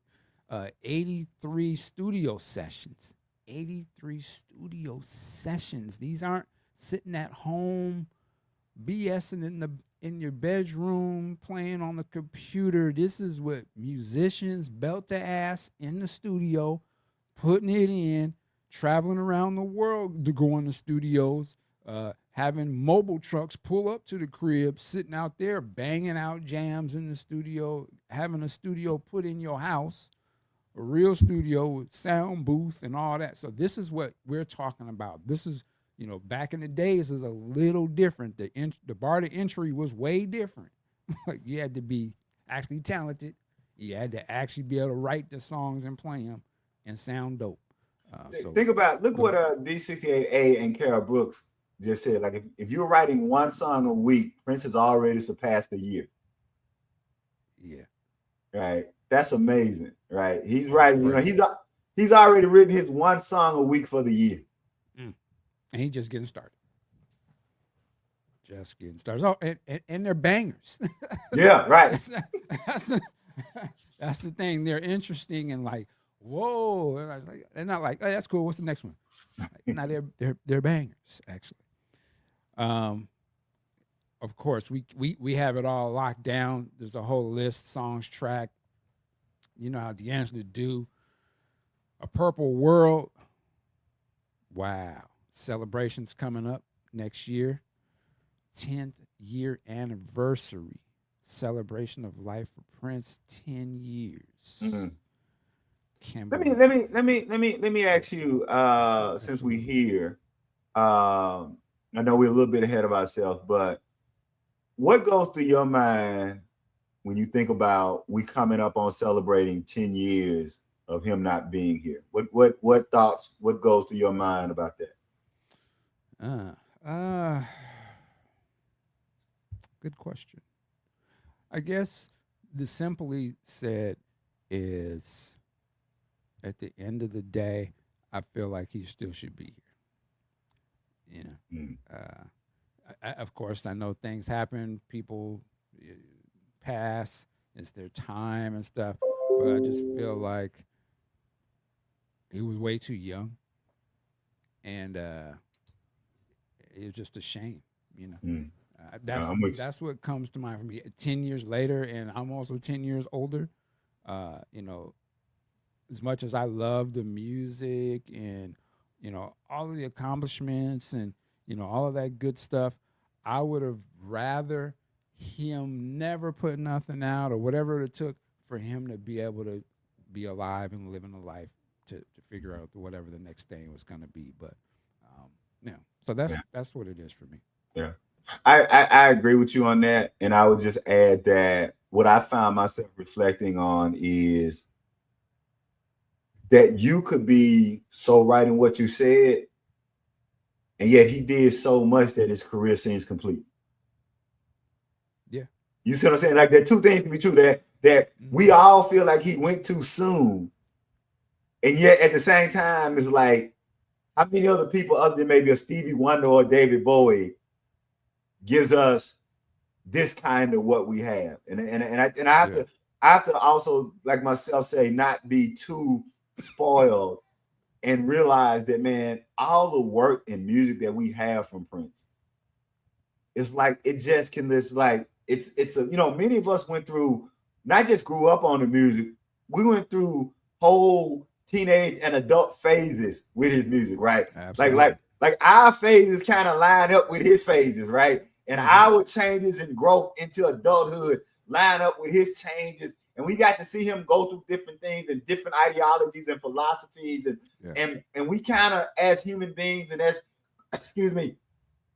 83 studio sessions. 83 studio sessions. These aren't sitting at home BSing in your bedroom playing on the computer. This is what musicians belt to ass in the studio, putting it in, traveling around the world to go in the studios, having mobile trucks pull up to the crib, sitting out there banging out jams in the studio, having a studio put in your house, a real studio with sound booth and all that. So this is what we're talking about. This is, back in the days is a little different. The bar to entry was way different. Like you had to be actually talented. You had to actually be able to write the songs and play them and sound dope. Look what D68A and Carol Brooks just said. Like if you're writing one song a week, Prince has already surpassed a year. Yeah. Right. That's amazing. Right. He's writing, he's already written his one song a week for the year. And he's just getting started. Oh, and they're bangers. Yeah, right. That's the thing. They're interesting and like, whoa. They're not like, oh, that's cool. What's the next one? No, they're bangers, actually. Of course, we have it all locked down. There's a whole list, songs, track. You know how D'Angelo do. A Purple World. Wow. Celebrations coming up next year. 10th year anniversary. Celebration of life for Prince. 10 years. Mm-hmm. Let me ask you, since we're here, I know we're a little bit ahead of ourselves, but what goes through your mind when you think about we coming up on celebrating 10 years of him not being here? What thoughts, what goes through your mind about that? Good question. I guess the simply said is at the end of the day, I feel like he still should be here. Of course, I know things happen. People pass. It's their time and stuff. But I just feel like he was way too young. And it was just a shame, That's what comes to mind for me. 10 years later, and I'm also 10 years older. As much as I love the music and all of the accomplishments and all of that good stuff, I would have rather him never put nothing out or whatever it took for him to be able to be alive and living a life to figure out whatever the next thing was going to be. But so that's what it is for me. Yeah. I agree with you on that. And I would just add that what I found myself reflecting on is that you could be so right in what you said, and yet he did so much that his career seems complete. Yeah. You see what I'm saying? Like there two things can be true, that we all feel like he went too soon. And yet at the same time, it's like, how many other people other than maybe a Stevie Wonder or David Bowie gives us this kind of what we have? And I have to also, like myself, say not be too spoiled and realize that, man, all the work and music that we have from Prince, it's like it just can just like it's a many of us went through, not just grew up on the music, we went through whole teenage and adult phases with his music, right? Absolutely. Like our phases kind of line up with his phases, right? And our changes and growth into adulthood line up with his changes. And we got to see him go through different things and different ideologies and philosophies. And we kind of, as human beings and as,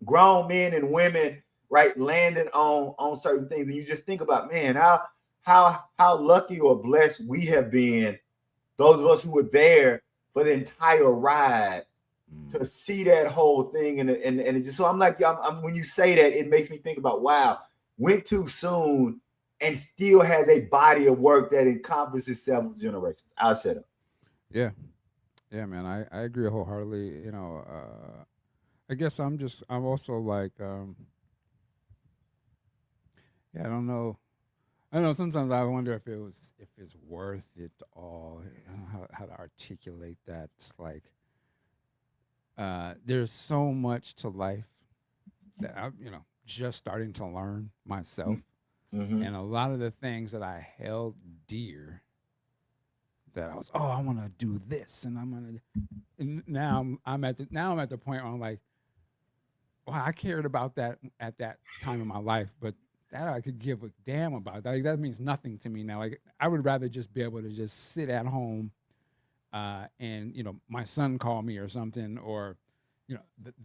grown men and women, right, landing on certain things. And you just think about, man, how lucky or blessed we have been, those of us who were there for the entire ride, to see that whole thing. And it just, so I'm like, when you say that, it makes me think about, wow, went too soon and still has a body of work that encompasses several generations. I'll shut up. Yeah. Yeah, man, I agree wholeheartedly. I guess I'm also like, yeah, I don't know. I don't know. Sometimes I wonder if it's worth it all. I don't know how to articulate that. It's like, there's so much to life that I'm, just starting to learn myself, Mm-hmm. and a lot of the things that I held dear, that I was, oh, I want to do this, and I'm gonna, and now I'm at the point where I'm like, well, I cared about that at that time in my life, but that I could give a damn about that. Like, that means nothing to me now. Like, I would rather just be able to just sit at home, and my son call me or something, or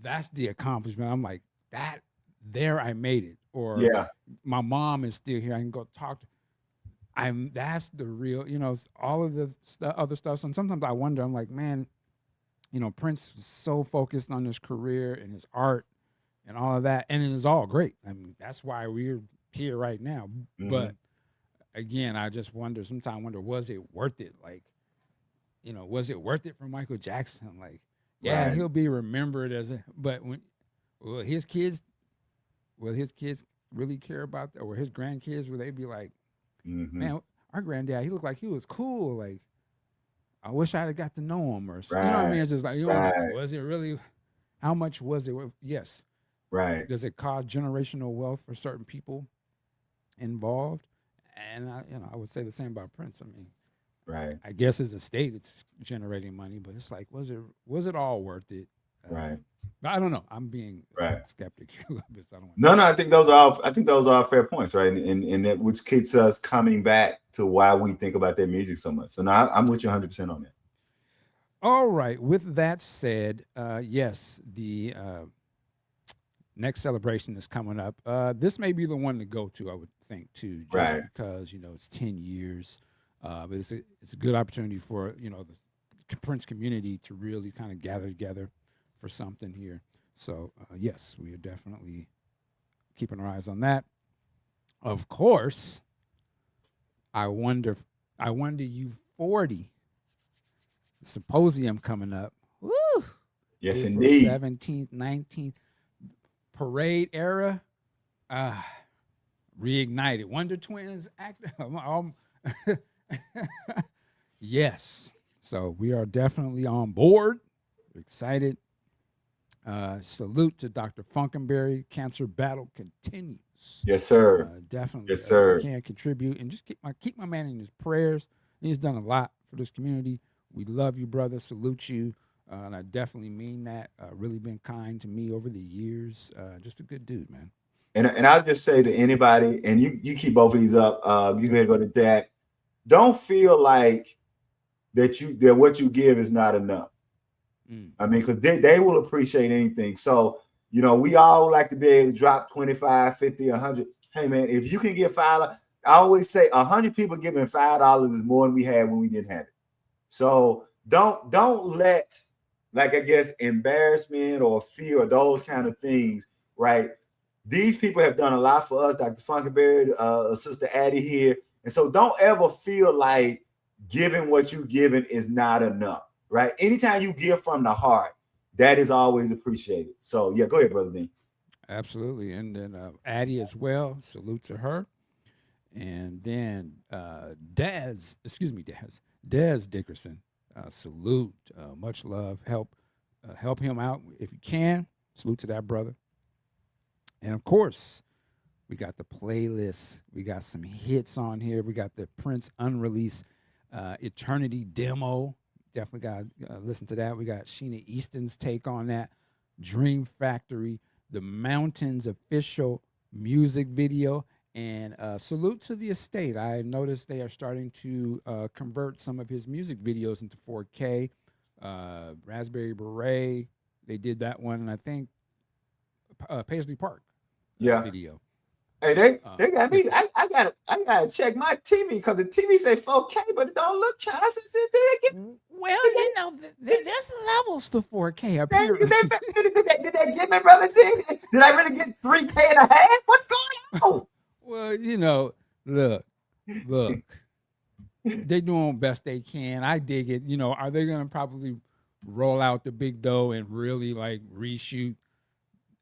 that's the accomplishment. I'm like, that, there, I made it. Or Yeah. my mom is still here. I can go talk to. That's the real. All of the other stuff. And sometimes I wonder. I'm like, man, Prince was so focused on his career and his art and all of that, and it is all great. I mean, that's why we're here right now. Mm-hmm. But again, I just wonder. Sometimes I wonder, was it worth it? Like, was it worth it for Michael Jackson? Like, yeah, Right. he'll be remembered as a, but will his kids, will his kids really care about that, or his grandkids? Will they be like, Mm-hmm. man, our granddad, he looked like he was cool. Like, I wish I'd have got to know him, or what I Right. mean. It's just like, Right. was it really? How much was it? Yes. Right. Does it cause generational wealth for certain people involved? And I would say the same about Prince. I mean, Right. I guess as a state, it's generating money, but it's like, was it all worth it? Right. But I don't know. I'm being Right. skeptic here a little bit. So I don't want. No, no, I think those are all fair points, right? And that which keeps us coming back to why we think about their music so much. So now I'm with you 100% on that. All right. With that said, yes, the next celebration is coming up. This may be the one to go to, I would think, too, just Right. because it's 10 years. But it's a good opportunity for the Prince community to really kind of gather together for something here. So yes, we are definitely keeping our eyes on that. Of course, I wonder. I wonder you 40 symposium coming up. Woo! Yes, April indeed. 17th, 19th, parade era. Ah, reignited. Wonder Twins act. Yes. So we are definitely on board. We're excited. Salute to Dr. Funkenberry. Cancer battle continues. Yes, sir. Definitely. Yes, If you sir. can contribute, and just keep my man in his prayers. He's done a lot for this community. We love you, brother. Salute you. And I definitely mean that. Really been kind to me over the years. Just a good dude, man. And I'll just say to anybody, and you keep both of these up. You can go to that. Don't feel like that what you give is not enough. I mean, because they will appreciate anything. So, we all like to be able to drop 25, 50, 100. Hey, man, if you can get $5, I always say 100 people giving $5 is more than we had when we didn't have it. So don't let, like, I guess, embarrassment or fear or those kind of things, right? These people have done a lot for us, Dr. Funkenberry, Sister Addie here. And so don't ever feel like giving what you given is not enough, right? Anytime you give from the heart, that is always appreciated. So yeah, go ahead, Brother Dean. Absolutely. And then Addie as well. Salute to her. And then Dez Dickerson. Salute. Much love. Help him out if you can. Salute to that brother. And of course, we got the playlist. We got some hits on here. We got the Prince unreleased Eternity demo. Definitely got to listen to that. We got Sheena Easton's take on that. Dream Factory, the Mountains official music video. And salute to the estate. I noticed they are starting to convert some of his music videos into 4K. Raspberry Beret, they did that one. And I think Paisley Park Yeah. video. Hey, they got me. I gotta check my TV because the TV say 4K, but it don't look. I said, did they get? Well, there's levels to 4K up here. Did they get me, Brother Dean? Did I really get 3K and a half? What's going on? Well, look, they doing best they can. I dig it. Are they gonna probably roll out the big dough and really like reshoot,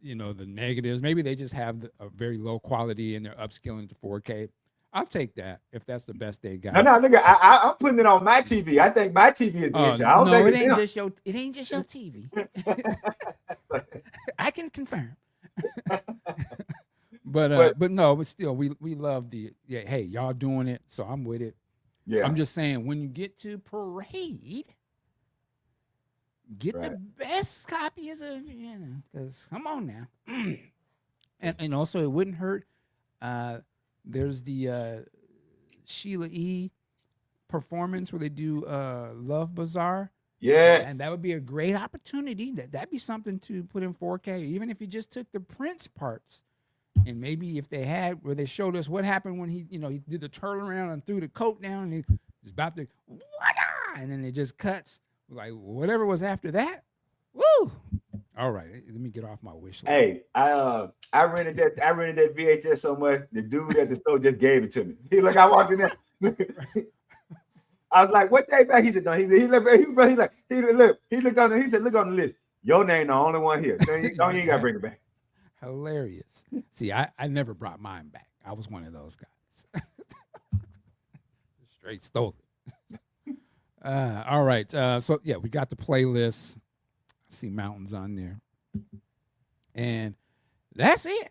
the negatives. Maybe they just have a very low quality and they're upscaling to 4K. I'll take that if that's the best they got. No, nigga, I'm putting it on my TV. I think my TV is the issue. I don't think it ain't just your TV. I can confirm. But still, we love hey, y'all doing it, so I'm with it. Yeah. I'm just saying, when you get to parade, get the best copies of, because come on now. and also it wouldn't hurt. There's the Sheila E. performance where they do Love Bazaar. Yes. And that would be a great opportunity. That'd be something to put in 4K, even if you just took the Prince parts. And maybe if they had where they showed us what happened when he did the turnaround and threw the coat down and he was about to, and then it just cuts. Like whatever was after that. Woo! All right, let me get off my wish list. Hey, I rented that VHS so much. The dude at the store just gave it to me. I walked in there. I was like, "What day back?" He said, "No." He said, "He looked on the. He said, look on the list. Your name the only one here. You ain't got to bring it back." Hilarious. See, I never brought mine back. I was one of those guys. Straight stole it. All right. So yeah, we got the playlist. I see mountains on there. And that's it.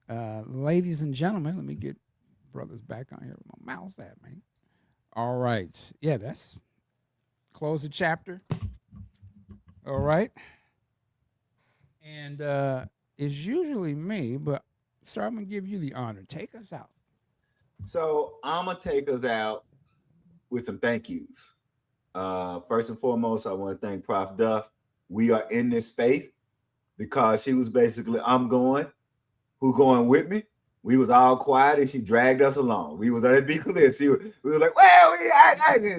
Ladies and gentlemen, let me get brothers back on here with my mouse at, man. All right. Yeah, that's close the chapter. All right. And it's usually me, but sir, I'm gonna give you the honor. Take us out. So I'm gonna take us out with some thank yous. First and foremost, I want to thank Prof. Duff. We are in this space because she was basically, I'm going, who going with me? We was all quiet and she dragged us along. We was, let's be clear, we were like, well,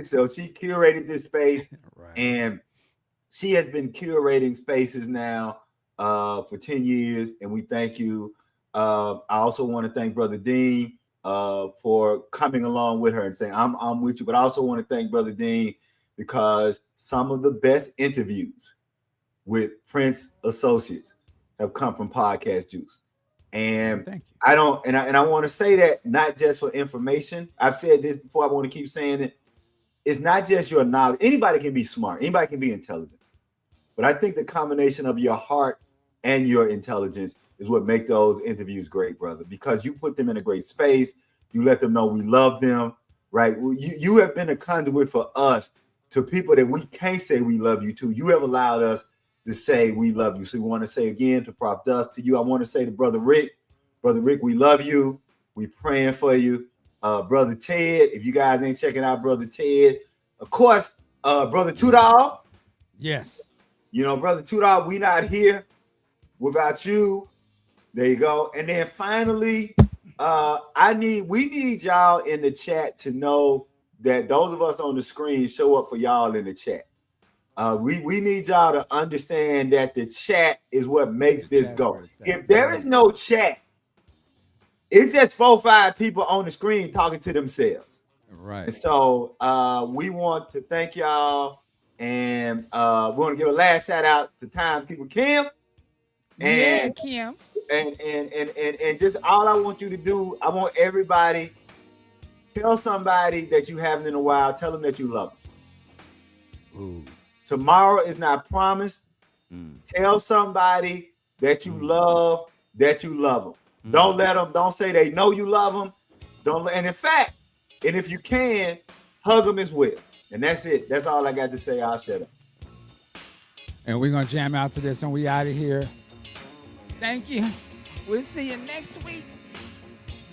so she curated this space, right. And she has been curating spaces now for 10 years, and we thank you. I also want to thank Brother Dean for coming along with her and saying, I'm with you, but I also want to thank Brother Dean because some of the best interviews with Prince associates have come from Podcast Juice. And thank you. I want to say that not just for information. I've said this before. I want to keep saying it. It's not just your knowledge. Anybody can be smart. Anybody can be intelligent. But I think the combination of your heart and your intelligence is what make those interviews great, brother, because you put them in a great space. You let them know we love them, right? You have been a conduit for us to people that we can't say we love you to. You have allowed us to say we love you. So we want to say again to Prof. Dust, to you, I want to say to Brother Rick, we love you. We praying for you. Brother Ted, if you guys ain't checking out Brother Ted, of course, Brother Tudahl. Yes. Brother Tudahl, we not here without you. There you go. And then finally, we need y'all in the chat to know that those of us on the screen show up for y'all in the chat. We need y'all to understand that the chat is what makes this go. If there is no chat, it's just 4 or 5 people on the screen talking to themselves. Right. And so we want to thank y'all, and we want to give a last shout out to Timekeeper Kim. And, Kim. And just all I want you to do, I want everybody, tell somebody that you haven't in a while, tell them that you love them. Ooh. Tomorrow is not promised. Tell somebody that you love them. Don't say they know you love them. And in fact, and if you can, hug them as well. And that's it. That's all I got to say. I'll shut up. And we're going to jam out to this and we out of here. Thank you. We'll see you next week.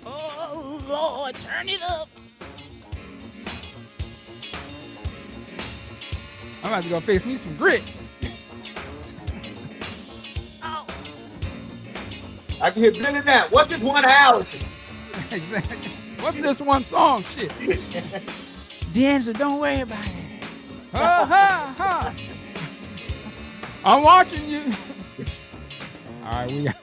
Oh, Lord, turn it up. I'm about to go fix me some grits. Oh. I can hear Billy now. What's this one house? Exactly. What's this one song? Shit. D'Angelo, don't worry about it. Ha, ha, ha. I'm watching you. All right, we got.